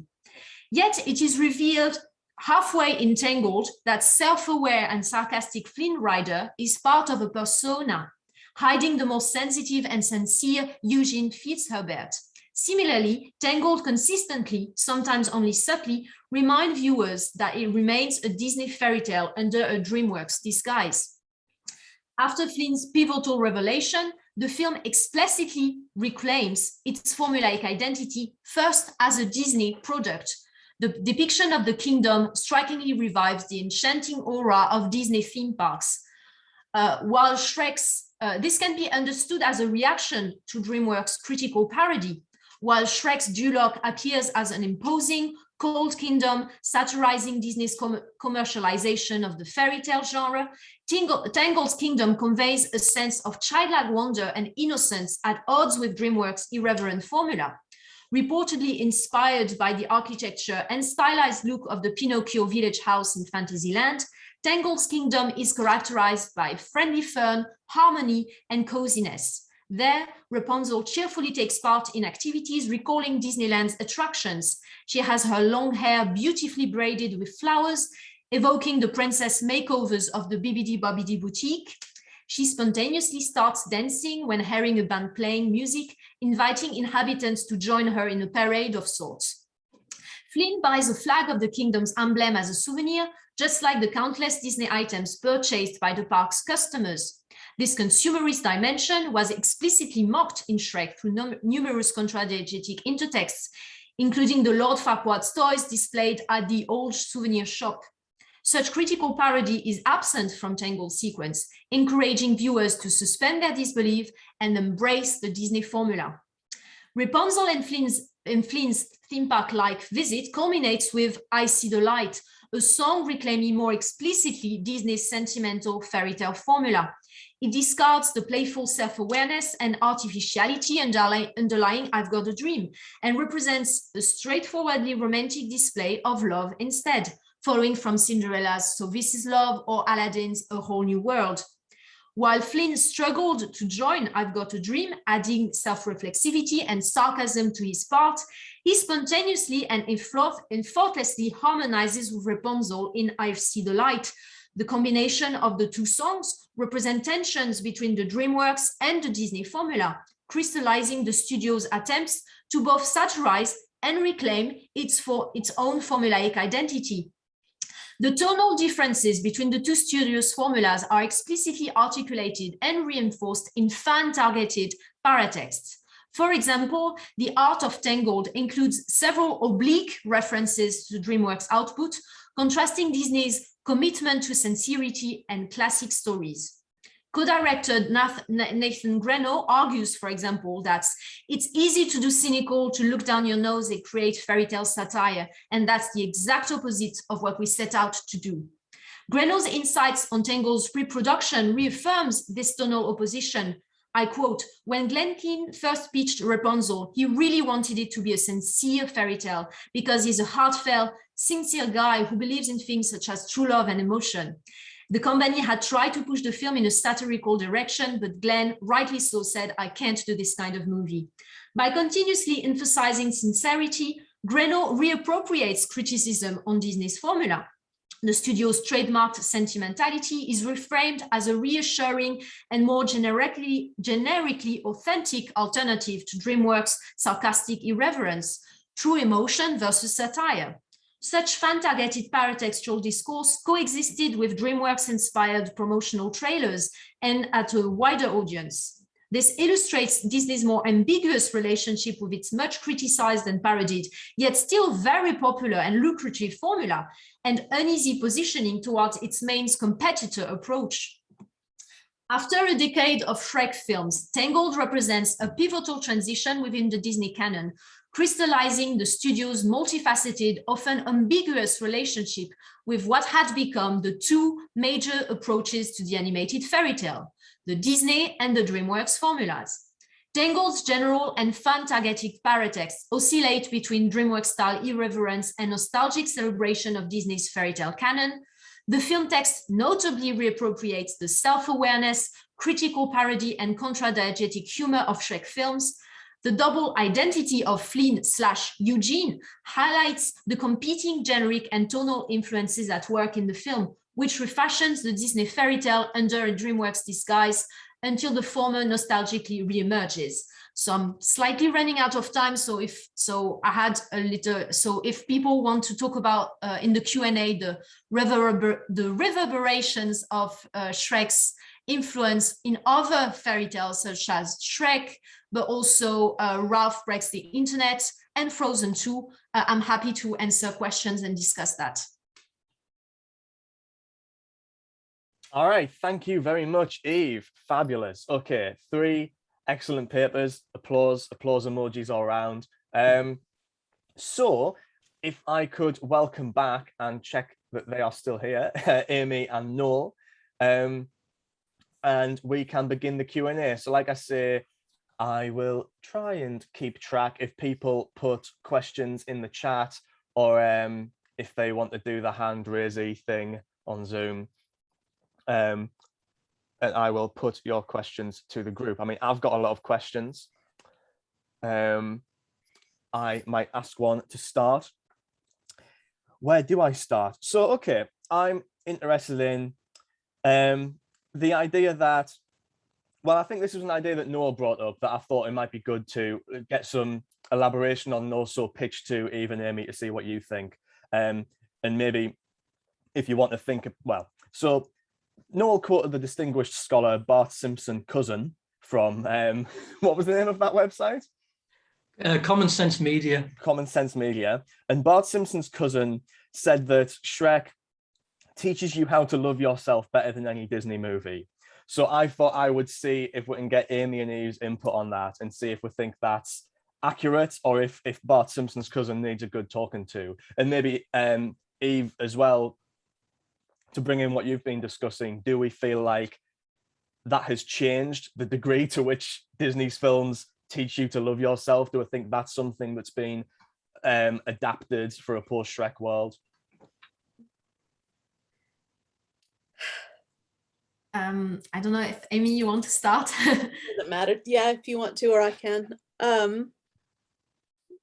Yet it is revealed halfway in Tangled that self-aware and sarcastic Flynn Rider is part of a persona, hiding the more sensitive and sincere Eugene Fitzherbert. Similarly, Tangled consistently, sometimes only subtly, remind viewers that it remains a Disney fairy tale under a DreamWorks disguise. After Flynn's pivotal revelation, the film explicitly reclaims its formulaic identity first as a Disney product. The depiction of the kingdom strikingly revives the enchanting aura of Disney theme parks. While this can be understood as a reaction to DreamWorks' critical parody. While Shrek's Duloc appears as an imposing, cold kingdom satirizing Disney's commercialization of the fairy tale genre, Tangled's kingdom conveys a sense of childlike wonder and innocence at odds with DreamWorks' irreverent formula. Reportedly inspired by the architecture and stylized look of the Pinocchio village house in Fantasyland, Tangled's kingdom is characterized by friendly fun, harmony, and coziness. There, Rapunzel cheerfully takes part in activities recalling Disneyland's attractions. She has her long hair beautifully braided with flowers, evoking the princess makeovers of the Bibbidi Bobbidi Boutique. She spontaneously starts dancing when hearing a band playing music, inviting inhabitants to join her in a parade of sorts. Flynn buys a flag of the kingdom's emblem as a souvenir, just like the countless Disney items purchased by the park's customers. This consumerist dimension was explicitly mocked in Shrek through numerous contradiegetic intertexts, including the Lord Farquaad's toys displayed at the old souvenir shop. Such critical parody is absent from Tangled's sequence, encouraging viewers to suspend their disbelief and embrace the Disney formula. Rapunzel and Flynn's theme park-like visit culminates with I See the Light, a song reclaiming more explicitly Disney's sentimental fairy tale formula. It discards the playful self-awareness and artificiality underlying I've Got a Dream and represents a straightforwardly romantic display of love instead, following from Cinderella's So This Is Love or Aladdin's A Whole New World. While Flynn struggled to join I've Got a Dream, adding self-reflexivity and sarcasm to his part, he spontaneously and effortlessly harmonizes with Rapunzel in I See the Light. The combination of the two songs represent tensions between the DreamWorks and the Disney formula, crystallizing the studio's attempts to both satirize and reclaim its own formulaic identity. The tonal differences between the two studios' formulas are explicitly articulated and reinforced in fan-targeted paratexts. For example, the art of Tangled includes several oblique references to DreamWorks output, contrasting Disney's commitment to sincerity and classic stories. Co-director Nathan Greno argues, for example, that it's easy to do cynical, to look down your nose and create fairy tale satire, and that's the exact opposite of what we set out to do. Greno's insights on Tangled's pre-production reaffirms this tonal opposition. I quote, when Glenn Keane first pitched Rapunzel, he really wanted it to be a sincere fairy tale because he's a heartfelt, sincere guy who believes in things such as true love and emotion. The company had tried to push the film in a satirical direction, but Glenn, rightly so, said, I can't do this kind of movie. By continuously emphasizing sincerity, Greno reappropriates criticism on Disney's formula. The studio's trademarked sentimentality is reframed as a reassuring and more generically authentic alternative to DreamWorks' sarcastic irreverence, true emotion versus satire. Such fan-targeted paratextual discourse coexisted with DreamWorks-inspired promotional trailers and at a wider audience. This illustrates Disney's more ambiguous relationship with its much criticized and parodied, yet still very popular and lucrative formula, and uneasy positioning towards its main competitor approach. After a decade of Shrek films, Tangled represents a pivotal transition within the Disney canon, crystallizing the studio's multifaceted, often ambiguous relationship with what had become the two major approaches to the animated fairy tale, the Disney and the DreamWorks formulas. Tangled's general and fun targeted paratexts oscillate between DreamWorks-style irreverence and nostalgic celebration of Disney's fairy tale canon. The film text notably reappropriates the self-awareness, critical parody, and contra-diegetic humor of Shrek films. The double identity of Flynn/Eugene highlights the competing generic and tonal influences at work in the film, which refashions the Disney fairy tale under a DreamWorks disguise until the former nostalgically reemerges. So I'm slightly running out of time. So if people want to talk about in the Q&A the reverberations of Shrek's influence in other fairy tales such as Shrek, but also Ralph Breaks the Internet and Frozen 2, I'm happy to answer questions and discuss that. All right, thank you very much, Eve. Fabulous. Okay, 3 excellent papers. Applause emojis all around. So if I could welcome back and check that they are still here, Amy and Noel, and we can begin the Q&A. So like I say, I will try and keep track if people put questions in the chat, or if they want to do the hand raising thing on Zoom. And I will put your questions to the group. I mean, I've got a lot of questions. I might ask one to start. Where do I start? So, okay, I'm interested in the idea that, well, I think this was an idea that Noel brought up that I thought it might be good to get some elaboration on and also pitch to Eve and Amy to see what you think. And maybe if you want to think, well, so Noel quoted the distinguished scholar Bart Simpson Cousin from, what was the name of that website? Common Sense Media. Common Sense Media. And Bart Simpson's Cousin said that Shrek teaches you how to love yourself better than any Disney movie. So I thought I would see if we can get Amy and Eve's input on that and see if we think that's accurate, or if Bart Simpson's Cousin needs a good talking to. And maybe Eve as well, to bring in what you've been discussing. Do we feel like that has changed the degree to which Disney's films teach you to love yourself? Do I think that's something that's been adapted for a post-Shrek world? I don't know if Amy, you want to start? Doesn't matter. Yeah, if you want to, or I can.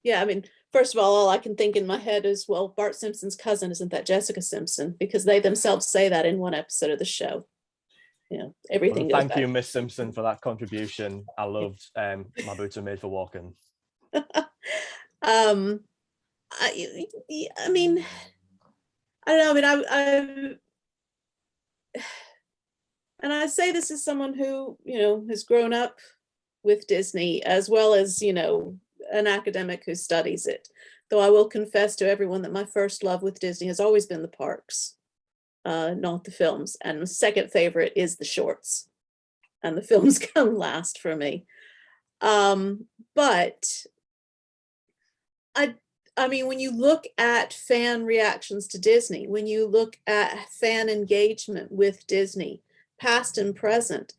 Yeah, I mean, first of all I can think in my head is, well, Bart Simpson's cousin, isn't that Jessica Simpson? Because they themselves say that in one episode of the show. You know, everything goes Thank back. you, Miss Simpson, for that contribution. I loved My Boots Are Made for Walking. I mean, I don't know. I mean, and I say this as someone who, you know, has grown up with Disney, as well as, you know, an academic who studies it. Though I will confess to everyone that my first love with Disney has always been the parks, not the films. And the second favorite is the shorts, and the films come last for me. But I mean, when you look at fan reactions to Disney, when you look at fan engagement with Disney, past and present,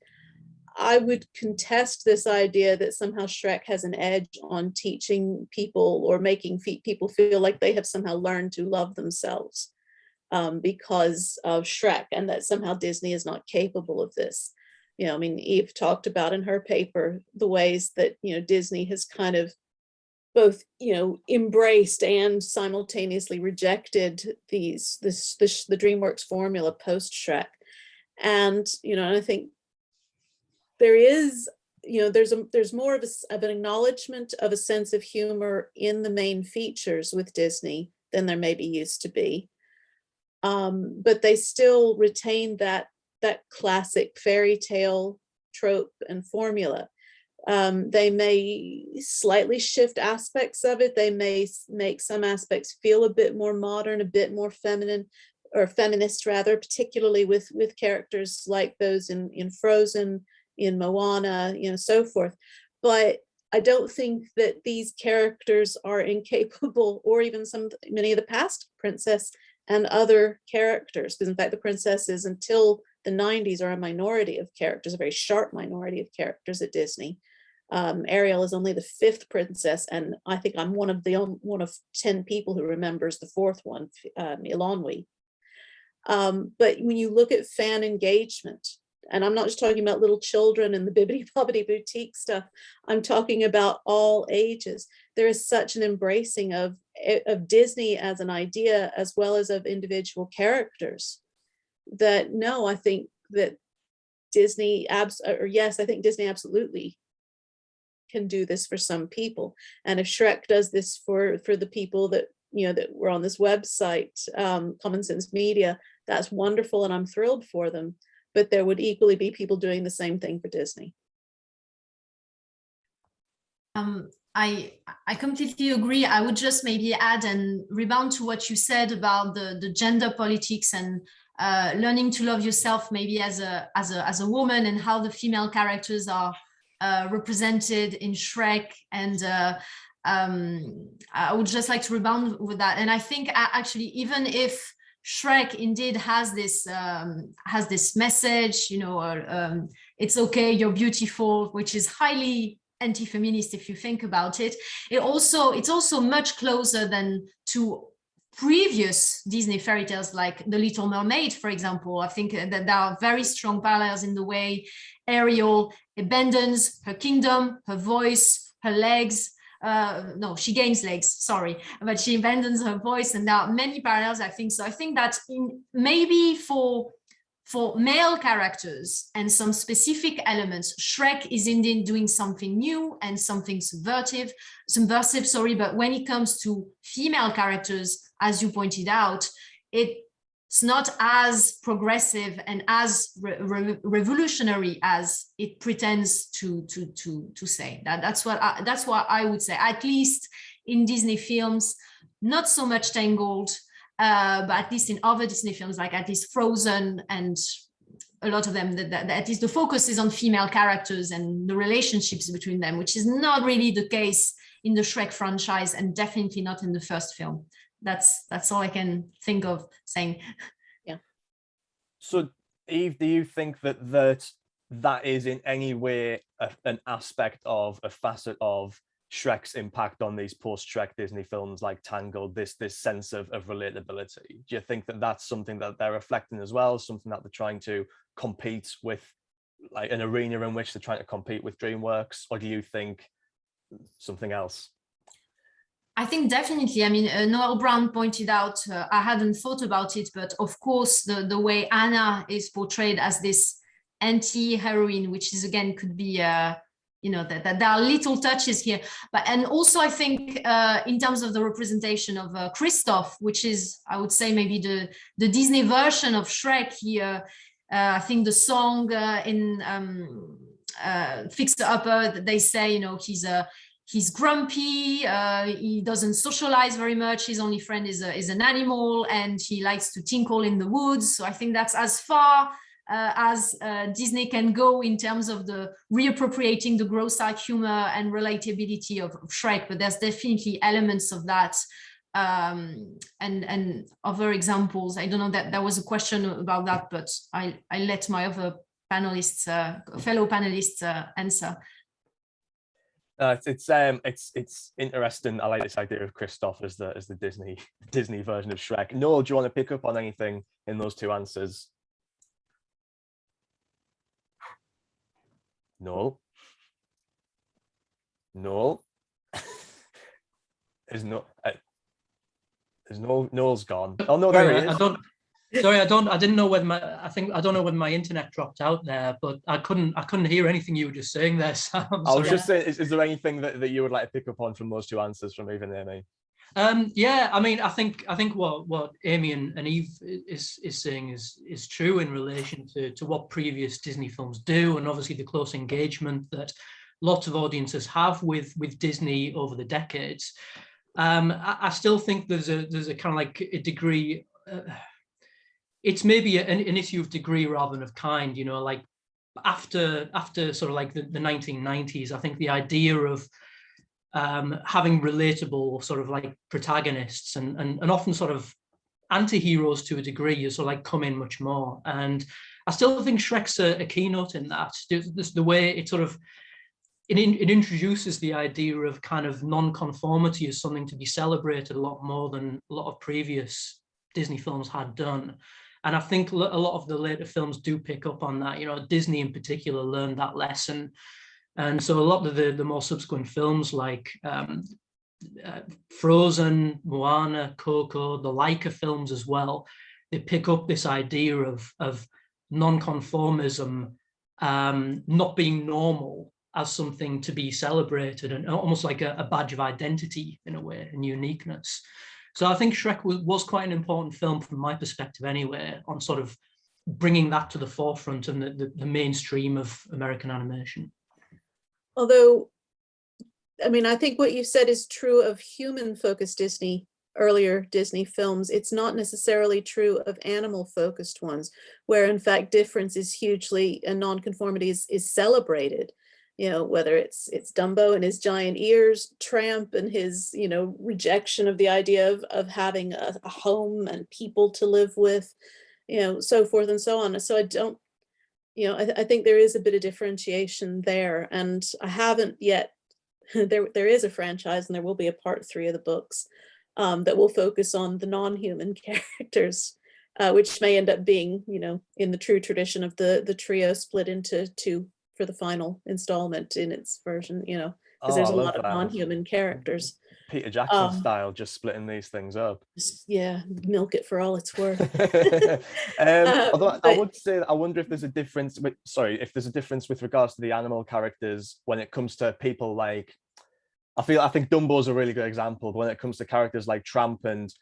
I would contest this idea that somehow Shrek has an edge on teaching people or making people feel like they have somehow learned to love themselves because of Shrek, and that somehow Disney is not capable of this. You know, I mean, Eve talked about in her paper the ways that, you know, Disney has kind of both, you know, embraced and simultaneously rejected the DreamWorks formula post Shrek. And, you know, and I think there is, you know, there's more of an acknowledgement of a sense of humor in the main features with Disney than there maybe used to be. But they still retain that classic fairy tale trope and formula. They may slightly shift aspects of it. They may make some aspects feel a bit more modern, a bit more feminine, or feminist rather, particularly with characters like those in Frozen, in Moana, so forth. But I don't think that these characters are incapable, or even many of the past princess and other characters, because in fact the princesses until the 90s are a minority of characters, a very sharp minority of characters at Disney. Ariel is only the 5th princess, and I think I'm one of 10 people who remembers the 4th one, Eilonwy. But when you look at fan engagement, and I'm not just talking about little children and the Bibbidi Bobbidi Boutique stuff, I'm talking about all ages. There is such an embracing of Disney as an idea, as well as of individual characters, that no, I think that Disney, I think Disney absolutely can do this for some people. And if Shrek does this for the people that that were on this website, Common Sense Media, that's wonderful, and I'm thrilled for them. But there would equally be people doing the same thing for Disney. I completely agree. I would just maybe add and rebound to what you said about the gender politics and learning to love yourself maybe as a woman, and how the female characters are represented in Shrek. And I would just like to rebound with that. And I think actually, even if Shrek indeed has this message, it's okay, you're beautiful, which is highly anti-feminist if you think about it. It's also much closer than to previous Disney fairy tales like The Little Mermaid, for example. I think that there are very strong parallels in the way Ariel abandons her kingdom, her voice, her legs. No, she gains legs, sorry, but she abandons her voice, and there are many parallels, I think. So I think that maybe for male characters and some specific elements, Shrek is indeed doing something new and something subversive, but when it comes to female characters, as you pointed out, it's not as progressive and as revolutionary as it pretends to say. That's what I would say, at least in Disney films. Not so much Tangled, but at least in other Disney films, like at least Frozen and a lot of them, that at least the focus is on female characters and the relationships between them, which is not really the case in the Shrek franchise, and definitely not in the first film. That's all I can think of saying. Yeah. So Eve, do you think that is in any way an aspect of, a facet of Shrek's impact on these post-Shrek Disney films like Tangled, this sense of relatability? Do you think that that's something that they're reflecting as well, something that they're trying to compete with, like an arena in which they're trying to compete with DreamWorks, or do you think something else? I think definitely. I mean, Noel Brown pointed out, I hadn't thought about it, but of course, the way Anna is portrayed as this anti-heroine, which is, again, could be, that there are little touches here. And also, I think in terms of the representation of Kristoff, which is, I would say, maybe the Disney version of Shrek here. I think the song in Fixer Upper, they say, he's grumpy, he doesn't socialize very much, his only friend is an animal, and he likes to tinkle in the woods. So I think that's as far as Disney can go in terms of the reappropriating the gross-out humor and relatability of Shrek, but there's definitely elements of that. And other examples, I don't know, that there was a question about that, but I let my other panelists, fellow panelists answer. It's interesting. I like this idea of Kristoff as the Disney version of Shrek. Noel, do you want to pick up on anything in those two answers? Noel? Noel's gone. Oh no, there he is. I didn't know whether I don't know whether my internet dropped out there, but I couldn't hear anything you were just saying there, Sam. I was just saying, is there anything that you would like to pick up on from those two answers from Eve and Amy? Yeah, I mean, I think what Amy and Eve is saying is true in relation to what previous Disney films do, and obviously the close engagement that lots of audiences have with Disney over the decades. I still think there's a kind of like a degree. It's maybe an issue of degree rather than of kind. You know, like after sort of like the 1990s, I think the idea of having relatable sort of like protagonists and often sort of anti-heroes to a degree has sort of like come in much more. And I still think Shrek's a keynote in that. The way it sort of it introduces the idea of kind of non-conformity as something to be celebrated a lot more than a lot of previous Disney films had done. And I think a lot of the later films do pick up on that. You know, Disney in particular learned that lesson. And so a lot of the more subsequent films like Frozen, Moana, Coco, the Laika films as well, they pick up this idea of non-conformism not being normal as something to be celebrated and almost like a badge of identity in a way and uniqueness. So I think Shrek was quite an important film from my perspective anyway, on sort of bringing that to the forefront and the mainstream of American animation. Although, I mean, I think what you said is true of human-focused Disney, earlier Disney films. It's not necessarily true of animal-focused ones, where in fact difference is hugely, and non-conformity is celebrated. You know, whether it's Dumbo and his giant ears, Tramp and his, you know, rejection of the idea of having a home and people to live with, you know, so forth and so on. So I don't, you know, I think there is a bit of differentiation there, and I haven't yet. There is a franchise, and there will be a part 3 of the books that will focus on the non-human characters, which may end up being, you know, in the true tradition of the trio split into 2 for the final installment in its version, you know, because there's a lot of non-human characters. Peter Jackson style, just splitting these things up. Yeah, milk it for all it's worth. Although I would say that I wonder if there's a difference with, if there's a difference with regards to the animal characters when it comes to people like, I think Dumbo's a really good example, but when it comes to characters like Tramp and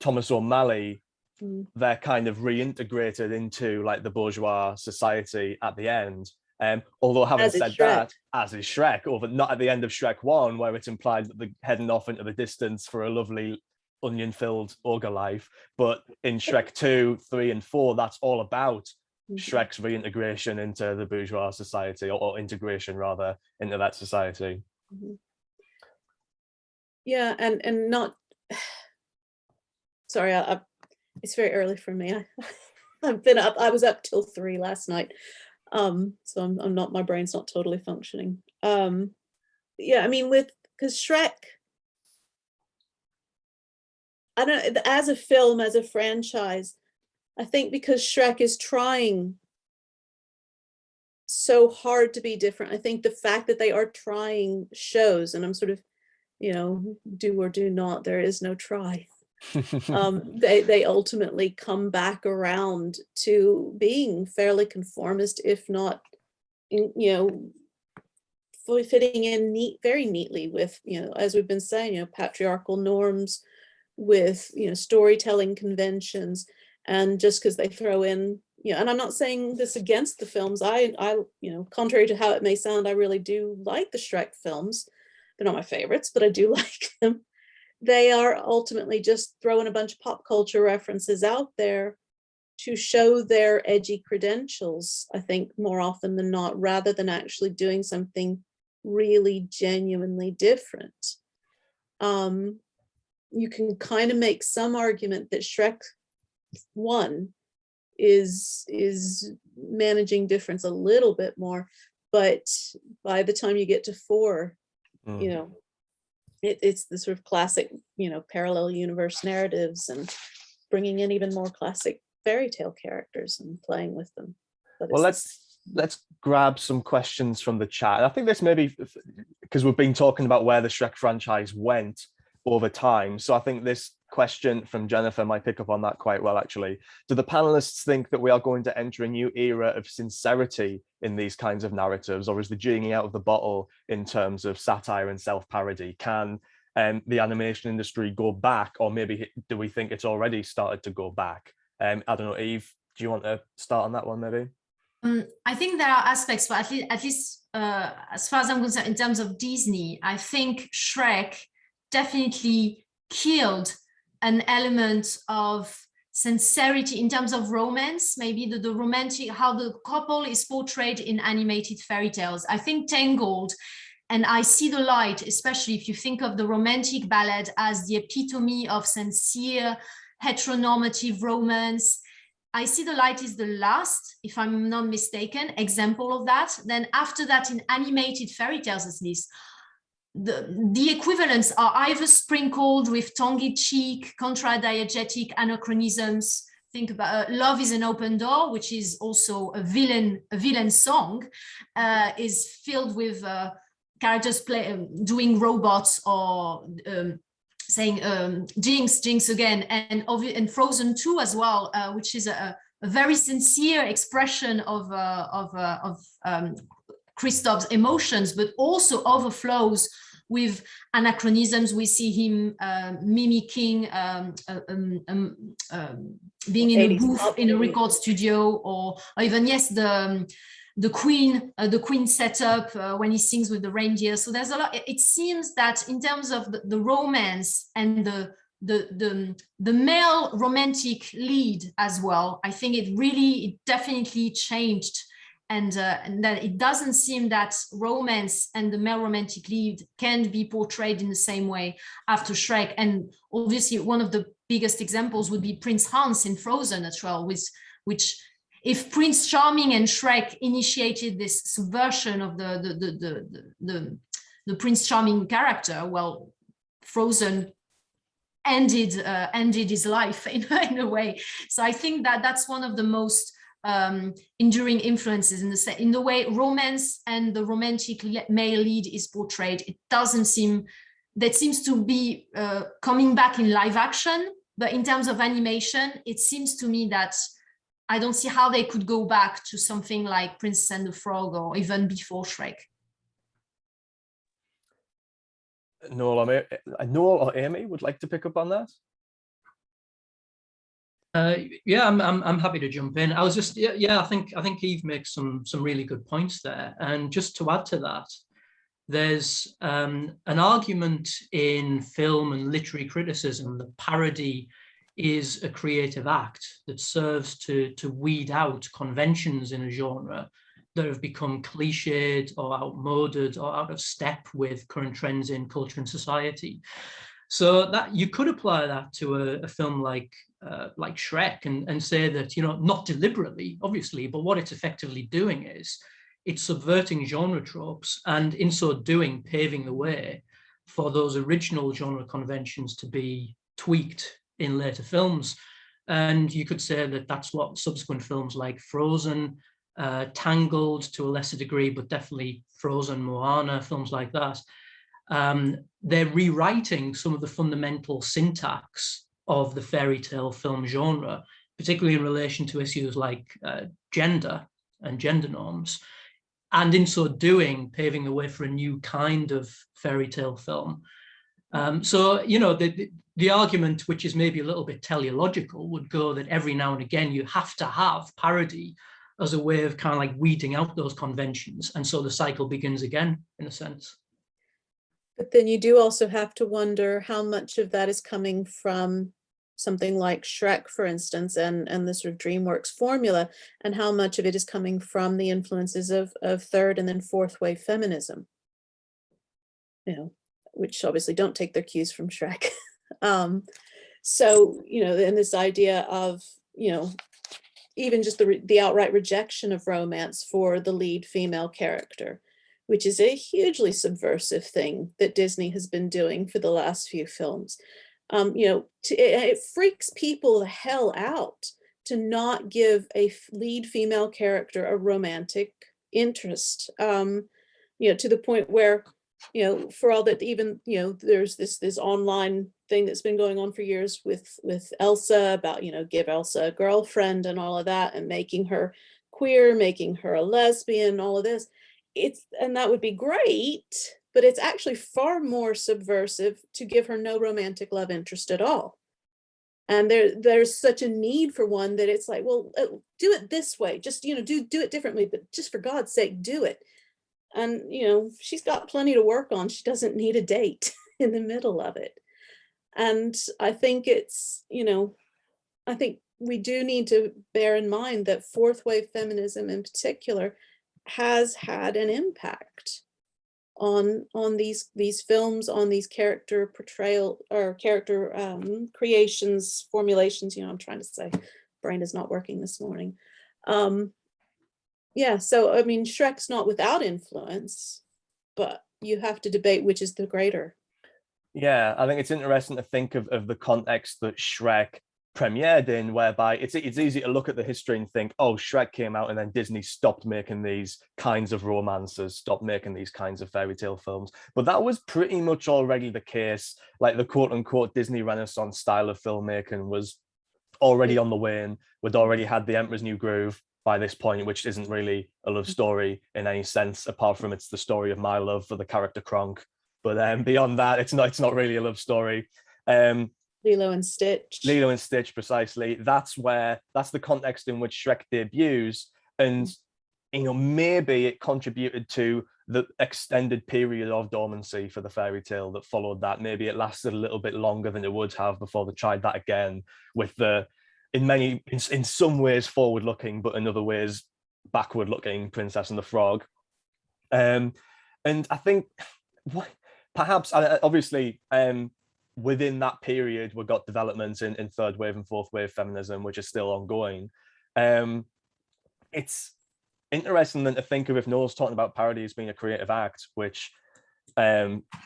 Thomas O'Malley, they're kind of reintegrated into like the bourgeois society at the end. Although having said that, as is Shrek, not at the end of Shrek 1, where it's implied that they're heading off into the distance for a lovely onion-filled ogre life, but in Shrek 2, 3, and 4, that's all about Shrek's reintegration into the bourgeois society, or integration rather into that society. Yeah, and not. Sorry, it's very early for me. I've been up. I was up till 3 last night. So I'm not, my brain's not totally functioning. Yeah, I mean, because Shrek, I don't, as a film, as a franchise, I think because Shrek is trying so hard to be different, I think the fact that they are trying shows, and I'm sort of, you know, do or do not, there is no try. They ultimately come back around to being fairly conformist, if not, you know, fully fitting in very neatly with, you know, as we've been saying, you know, patriarchal norms, with, you know, storytelling conventions. And just because they throw in, you know, and I'm not saying this against the films, I you know, contrary to how it may sound, I really do like the Shrek films. They're not my favorites, but I do like them. They are ultimately just throwing a bunch of pop culture references out there to show their edgy credentials, I think, more often than not, rather than actually doing something really genuinely different. You can kind of make some argument that Shrek 1 is managing difference a little bit more, but by the time you get to 4, you know, it's the sort of classic, you know, parallel universe narratives and bringing in even more classic fairy tale characters and playing with them. But well, let's grab some questions from the chat. I think this may be because we've been talking about where the Shrek franchise went over time. So I think this question from Jennifer might pick up on that quite well, actually. Do the panelists think that we are going to enter a new era of sincerity in these kinds of narratives, or is the genie out of the bottle in terms of satire and self-parody? Can the animation industry go back, or maybe do we think it's already started to go back? I don't know, Eve, do you want to start on that one maybe? I think there are aspects, but at least as far as I'm concerned, in terms of Disney, I think Shrek definitely killed an element of sincerity in terms of romance, maybe the romantic, how the couple is portrayed in animated fairy tales. I think Tangled and I See the Light, especially if you think of the romantic ballad as the epitome of sincere heteronormative romance. I See the Light is the last, if I'm not mistaken, example of that. Then after that, in animated fairy tales, at least, the equivalents are either sprinkled with tongue-in-cheek, contra-diegetic anachronisms. Think about Love is an Open Door, which is also a villain song, is filled with characters doing robots or saying jinx again, and Frozen 2 as well, which is a very sincere expression of Kristoff's emotions, but also overflows with anachronisms. We see him mimicking being in a booth in a record studio, or even the Queen setup when he sings with the reindeer. So there's a lot. It seems that in terms of the romance and the male romantic lead as well, I think it definitely changed, and that it doesn't seem that romance and the male romantic lead can be portrayed in the same way after Shrek. And obviously one of the biggest examples would be Prince Hans in Frozen as well, which if Prince Charming and Shrek initiated this subversion of the Prince Charming character, well, Frozen ended his life in a way. So I think that's one of the most enduring influences in the way romance and the romantic male lead is portrayed. It doesn't seem, that seems to be coming back in live action, but in terms of animation, it seems to me that I don't see how they could go back to something like Princess and the Frog or even before Shrek. Noel or Amy would like to pick up on that? Yeah, I'm happy to jump in. I was just I think Eve makes some really good points there. And just to add to that, there's an argument in film and literary criticism that parody is a creative act that serves to weed out conventions in a genre that have become cliched or outmoded or out of step with current trends in culture and society. So that you could apply that to a film like Shrek and say that, not deliberately, obviously, but what it's effectively doing is it's subverting genre tropes, and in so doing, paving the way for those original genre conventions to be tweaked in later films. And you could say that that's what subsequent films like Frozen, Tangled to a lesser degree, but definitely Frozen, Moana, films like that, they're rewriting some of the fundamental syntax of the fairy tale film genre, particularly in relation to issues like gender and gender norms, and in so doing, paving the way for a new kind of fairy tale film. So, the argument, which is maybe a little bit teleological, would go that every now and again you have to have parody as a way of kind of like weeding out those conventions. And so the cycle begins again, in a sense. But then you do also have to wonder how much of that is coming from something like Shrek, for instance, and the sort of DreamWorks formula, and how much of it is coming from the influences of third and then fourth wave feminism, which obviously don't take their cues from Shrek. So, and this idea of, even just the outright rejection of romance for the lead female character, which is a hugely subversive thing that Disney has been doing for the last few films. It freaks people the hell out to not give a lead female character a romantic interest, to the point where, for all that, even, there's this online thing that's been going on for years with Elsa about, give Elsa a girlfriend and all of that, and making her queer, making her a lesbian, all of this. And that would be great, but it's actually far more subversive to give her no romantic love interest at all. And there's such a need for one that it's like, well, do it this way, just, do it differently, but just for God's sake, do it. And, she's got plenty to work on. She doesn't need a date in the middle of it. And I think I think we do need to bear in mind that fourth wave feminism in particular has had an impact on these films, on these character portrayal or character creations, formulations. I'm trying to say, brain is not working this morning. Yeah, so I mean, Shrek's not without influence, but you have to debate which is the greater. Yeah, I think it's interesting to think of the context that Shrek premiered in, whereby it's easy to look at the history and think, oh, Shrek came out and then Disney stopped making these kinds of romances, stopped making these kinds of fairy tale films. But that was pretty much already the case. Like the quote unquote Disney Renaissance style of filmmaking was already on the wane. We'd already had The Emperor's New Groove by this point, which isn't really a love story in any sense, apart from it's the story of my love for the character Kronk. But beyond that, it's not really a love story. Lilo and Stitch. Lilo and Stitch, precisely. That's the context in which Shrek debuts. And, maybe it contributed to the extended period of dormancy for the fairy tale that followed that. Maybe it lasted a little bit longer than it would have before they tried that again with in some ways forward looking, but in other ways backward looking Princess and the Frog. And I think perhaps, obviously, within that period, we've got developments in third wave and fourth wave feminism, which is still ongoing. It's interesting then to think of, if Noel's talking about parody as being a creative act, which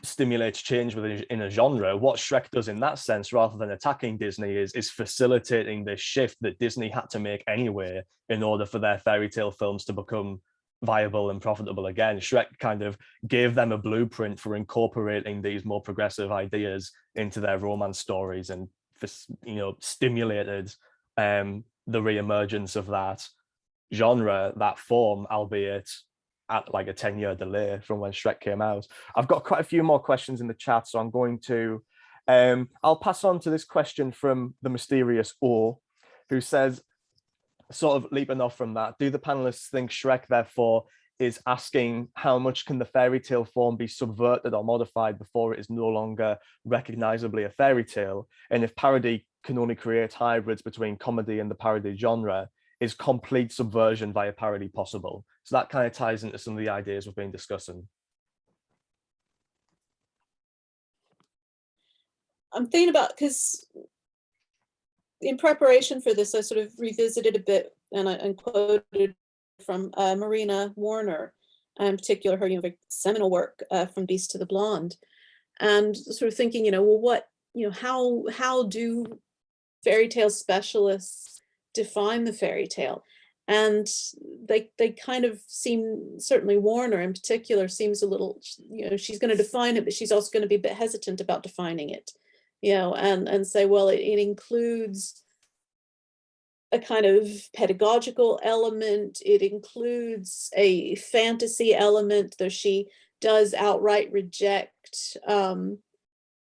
stimulates change in a genre, what Shrek does in that sense, rather than attacking Disney, is facilitating this shift that Disney had to make anyway in order for their fairy tale films to become viable and profitable again. Shrek kind of gave them a blueprint for incorporating these more progressive ideas into their romance stories, and stimulated the reemergence of that genre, that form, albeit at like a 10-year delay from when Shrek came out. I've got quite a few more questions in the chat, so I'm going to I'll pass on to this question from the mysterious O, who says, sort of leaping off from that, do the panelists think Shrek therefore is asking how much can the fairy tale form be subverted or modified before it is no longer recognizably a fairy tale? And if parody can only create hybrids between comedy and the parody genre, is complete subversion via parody possible? So that kind of ties into some of the ideas we've been discussing. I'm thinking about, because in preparation for this, I sort of revisited a bit and quoted from Marina Warner, in particular her very seminal work from Beast to the Blonde, and sort of thinking, how do fairy tale specialists define the fairy tale? And they kind of seem, certainly Warner in particular, seems a little, she's going to define it, but she's also going to be a bit hesitant about defining it, and say, well, it includes a kind of pedagogical element. It includes a fantasy element, though she does outright reject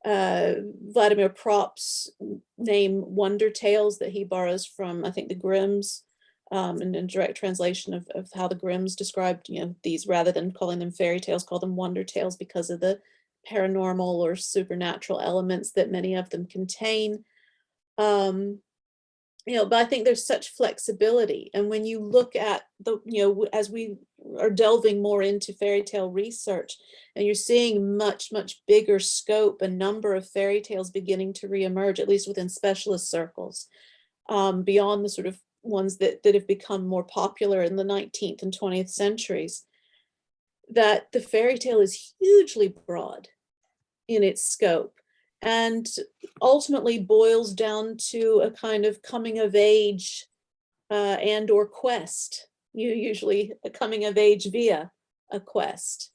Vladimir Prop's name Wonder Tales that he borrows from, I think, the Grimms, and in direct translation of how the Grimms described, these, rather than calling them fairy tales, call them wonder tales because of the paranormal or supernatural elements that many of them contain. But I think there's such flexibility. And when you look at as we are delving more into fairy tale research, and you're seeing much, much bigger scope and number of fairy tales beginning to reemerge, at least within specialist circles, beyond the sort of ones that have become more popular in the 19th and 20th centuries, that the fairy tale is hugely broad in its scope, and ultimately boils down to a kind of coming of age and or quest, usually a coming of age via a quest.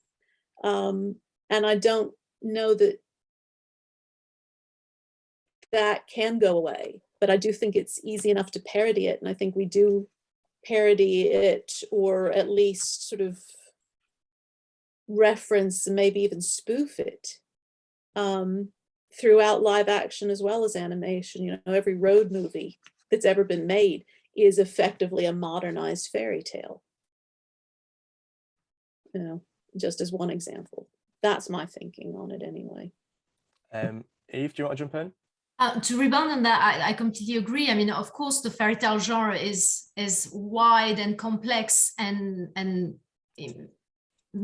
And I don't know that can go away, but I do think it's easy enough to parody it. And I think we do parody it, or at least sort of reference and maybe even spoof it. throughout live action as well as animation. You know, every road movie that's ever been made is effectively a modernized fairy tale. You know, just as one example. That's my thinking on it anyway. Eve, do you want to jump in? To rebound on that, I completely agree. I mean, of course, the fairy tale genre is wide and complex and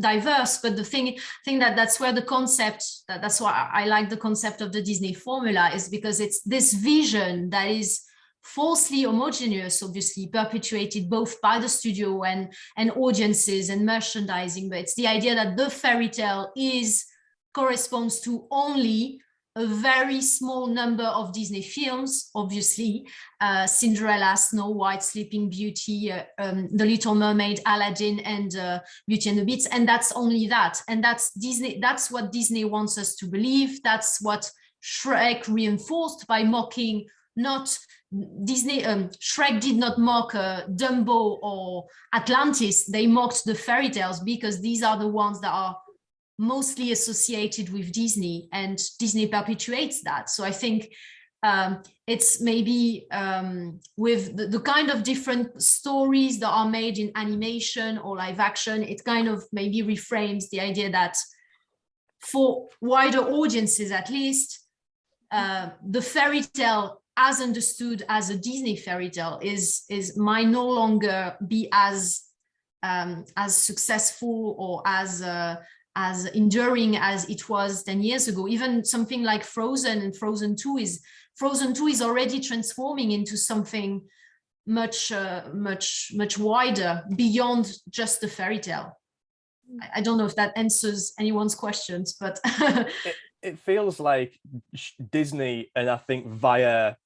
diverse, but the thing that's where the concept, that's why I like the concept of the Disney formula, is because it's this vision that is falsely homogeneous, obviously perpetuated both by the studio and audiences and merchandising, but it's the idea that the fairy tale corresponds to only a very small number of Disney films, obviously, Cinderella, Snow White, Sleeping Beauty, The Little Mermaid, Aladdin, and Beauty and the Beast, and that's only that. And that's Disney. That's what Disney wants us to believe. That's what Shrek reinforced by mocking not Disney. Shrek did not mock Dumbo or Atlantis. They mocked the fairy tales because these are the ones that are mostly associated with Disney, and Disney perpetuates that. So I think it's maybe with the kind of different stories that are made in animation or live action, it kind of maybe reframes the idea that for wider audiences, at least, the fairy tale as understood as a Disney fairy tale might no longer be as successful or as enduring as it was 10 years ago. Even something like Frozen and Frozen 2 is already transforming into something much wider beyond just the fairy tale. I don't know if that answers anyone's questions, but it feels like Disney, and I think via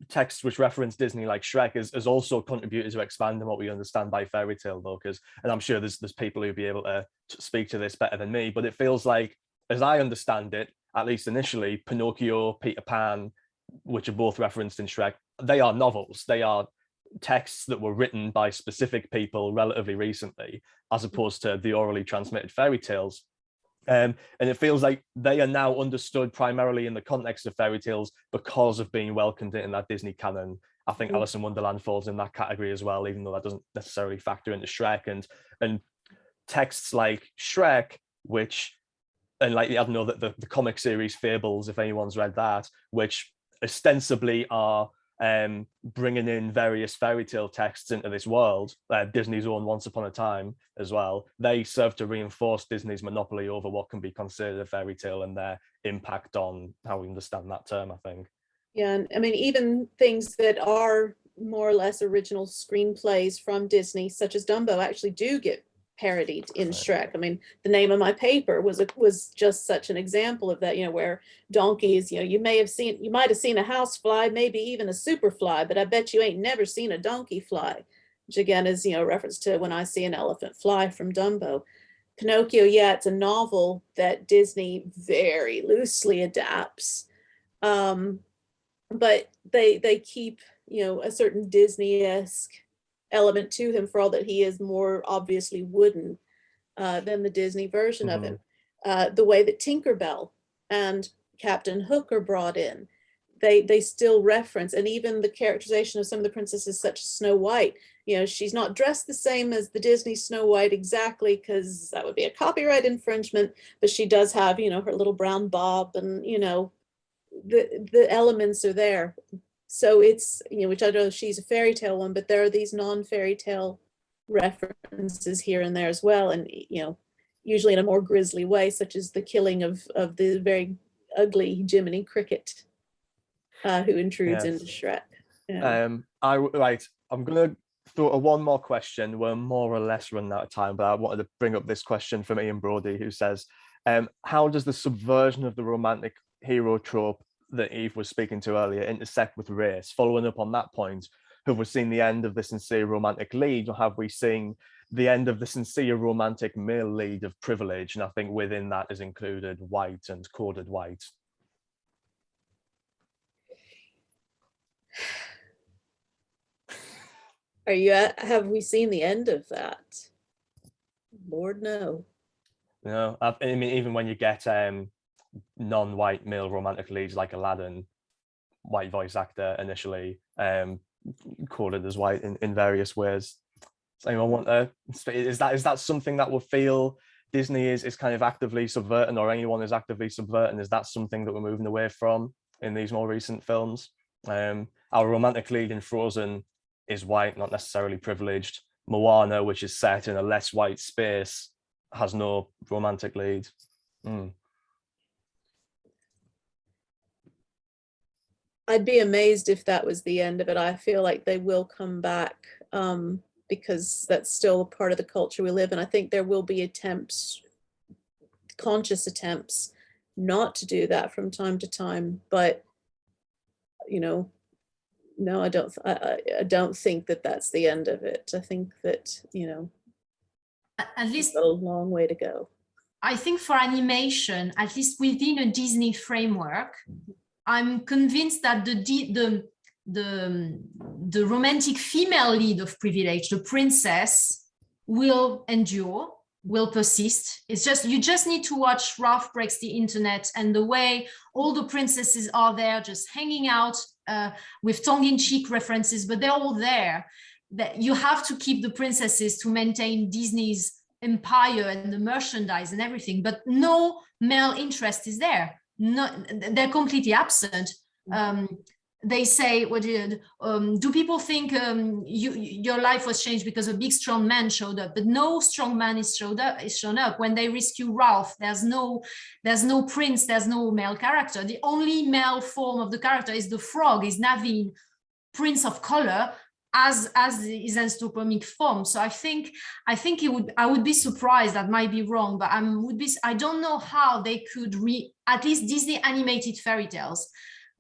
texts which reference Disney, like Shrek, has also contributed to expanding what we understand by fairy tale, though, and I'm sure there's people who'd be able to speak to this better than me, but it feels like, as I understand it, at least initially, Pinocchio, Peter Pan, which are both referenced in Shrek, they are novels. They are texts that were written by specific people relatively recently, as opposed to the orally transmitted fairy tales. And it feels like they are now understood primarily in the context of fairy tales because of being welcomed in that Disney canon. I think Alice in Wonderland falls in that category as well, even though that doesn't necessarily factor into Shrek. And texts like Shrek, which, and like, I don't know, the comic series Fables, if anyone's read that, which ostensibly are bringing in various fairy tale texts into this world, Disney's own Once Upon a Time as well, they serve to reinforce Disney's monopoly over what can be considered a fairy tale and their impact on how we understand that term, I think. Yeah, and I mean, even things that are more or less original screenplays from Disney, such as Dumbo, actually do get parodied in Shrek. I mean, The Name of My Paper was just such an example of that, you know, where donkeys, you know, you might have seen a house fly, maybe even a super fly, but I bet you ain't never seen a donkey fly, which again is, you know, a reference to When I See an Elephant Fly from Dumbo. Pinocchio, yeah, it's a novel that Disney very loosely adapts, but they keep, you know, a certain Disney-esque element to him, for all that he is more obviously wooden than the Disney version of him. The way that Tinkerbell and Captain Hook are brought in, they still reference, and even the characterization of some of the princesses, such as Snow White, you know, she's not dressed the same as the Disney Snow White exactly, because that would be a copyright infringement, but she does have, you know, her little brown bob, and, you know, the elements are there. So it's, you know, which I know she's a fairy tale one, but there are these non-fairy tale references here and there as well. And, you know, usually in a more grisly way, such as the killing of the very ugly Jiminy Cricket, who intrudes into Shrek. Yeah. I'm going to throw one more question. We're more or less running out of time, but I wanted to bring up this question from Ian Brody, who says, how does the subversion of the romantic hero trope that Eve was speaking to earlier intersect with race? Following up on that point, have we seen the end of the sincere romantic lead, or have we seen the end of the sincere romantic male lead of privilege? And I think within that is included white and coded white. Have we seen the end of that? Lord, no. You know, I mean, even when you get non-white male romantic leads like Aladdin, white voice actor initially, quoted as white in various ways. Does anyone want to? Is that something that will feel Disney is kind of actively subverting, or anyone is actively subverting? Is that something that we're moving away from in these more recent films? Our romantic lead in Frozen is white, not necessarily privileged. Moana, which is set in a less white space, has no romantic lead. I'd be amazed if that was the end of it. I feel like they will come back, because that's still a part of the culture we live in. I think there will be attempts, conscious attempts, not to do that from time to time. But no, I don't think that that's the end of it. I think that At least a long way to go. I think for animation, at least within a Disney framework, I'm convinced that the romantic female lead of privilege, the princess, will endure, will persist. It's just, you just need to watch Ralph Breaks the Internet, and the way all the princesses are there just hanging out with tongue-in-cheek references, but they're all there. That you have to keep the princesses to maintain Disney's empire and the merchandise and everything, but no male interest is there. No, they're completely absent. They say, do people think your life was changed because a big strong man showed up? But no strong man is shown up. When they rescue Ralph, there's no prince, there's no male character. The only male form of the character is the frog, is Naveen, prince of color, as his anthropomorphic form. So I think I would be surprised, that might be wrong, but I don't know how they could at least Disney animated fairy tales,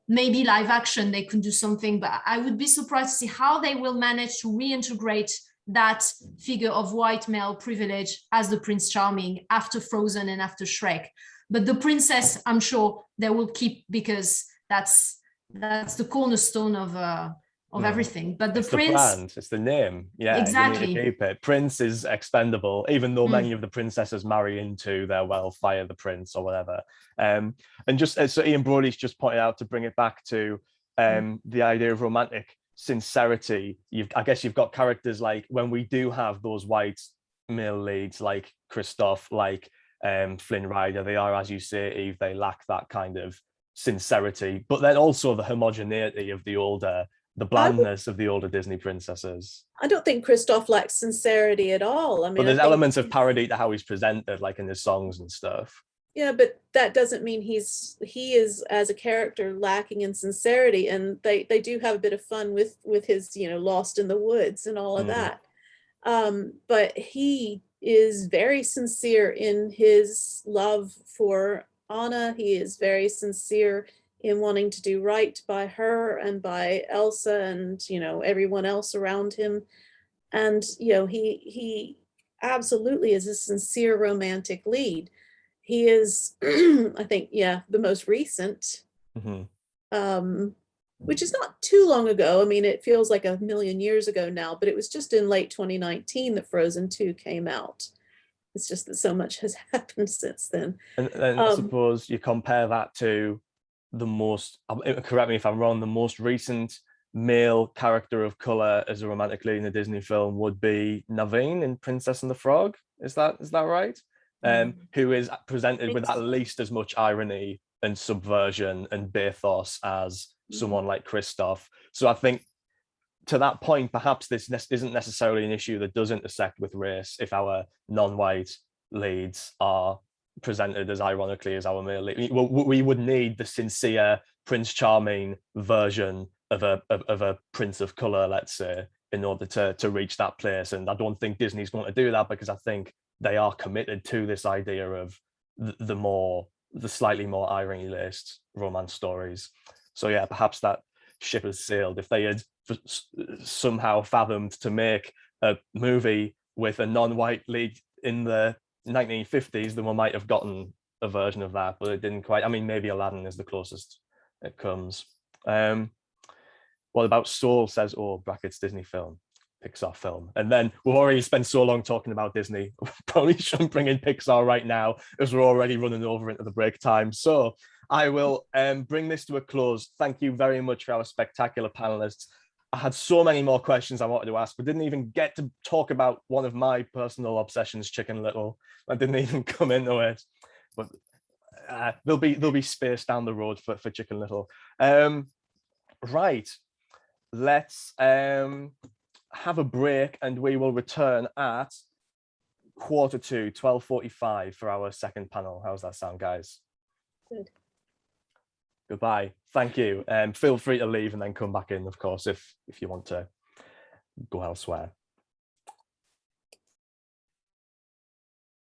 maybe live action, they could do something, but I would be surprised to see how they will manage to reintegrate that figure of white male privilege as the Prince Charming after Frozen and after Shrek. But the princess, I'm sure they will keep, because that's the cornerstone of everything. But it's prince, the brand, it's the name. Yeah, exactly. You need to keep it. Prince is expendable, even though many of the princesses marry into their wealth via the prince or whatever. And just so Ian Brody's just pointed out, to bring it back to the idea of romantic sincerity, I guess you've got characters like, when we do have those white male leads like Kristoff, like Flynn Rider, they are, as you say, Eve, they lack that kind of sincerity, but then also the homogeneity of the blandness of the older Disney princesses. I don't think Kristoff lacks sincerity at all. I mean, but there's elements of parody to how he's presented, like in his songs and stuff. Yeah, but that doesn't mean he is as a character lacking in sincerity, and they do have a bit of fun with his Lost in the Woods and all of that. But he is very sincere in his love for Anna. He is very sincere in wanting to do right by her and by Elsa and everyone else around him. And he absolutely is a sincere romantic lead. He is I think the most recent, which is not too long ago. I mean, it feels like a million years ago now, but it was just in late 2019 that Frozen 2 came out. It's just that so much has happened since then. And I suppose you compare that to the most, correct me if I'm wrong, the most recent male character of color as a romantic lead in a Disney film would be Naveen in Princess and the Frog. Is that right? Who is presented with at least as much irony and subversion and bathos as someone like Kristoff. So I think, to that point, perhaps this isn't necessarily an issue that does intersect with race if our non-white leads are presented as ironically as our male lead. We would need the sincere Prince Charming version of a prince of color, let's say, in order to reach that place. And I don't think Disney's going to do that, because I think they are committed to this idea of the slightly more irony-laced romance stories. So yeah, perhaps that ship has sailed. If they had somehow fathomed to make a movie with a non-white lead in the 1950s, then we might have gotten a version of that, but it didn't quite. I mean, maybe Aladdin is the closest it comes. What about Soul, says brackets Disney film? Pixar film. And then we've already spent so long talking about Disney. We probably shouldn't bring in Pixar right now, as we're already running over into the break time. So I will bring this to a close. Thank you very much for our spectacular panelists. I had so many more questions I wanted to ask, but didn't even get to talk about one of my personal obsessions, Chicken Little. I didn't even come into it, but there'll be space down the road for Chicken Little. Right, let's have a break, and we will return at 12:45 for our second panel. How's that sound, guys? Good. Goodbye. Thank you. Feel free to leave and then come back in, of course, if you want to go elsewhere.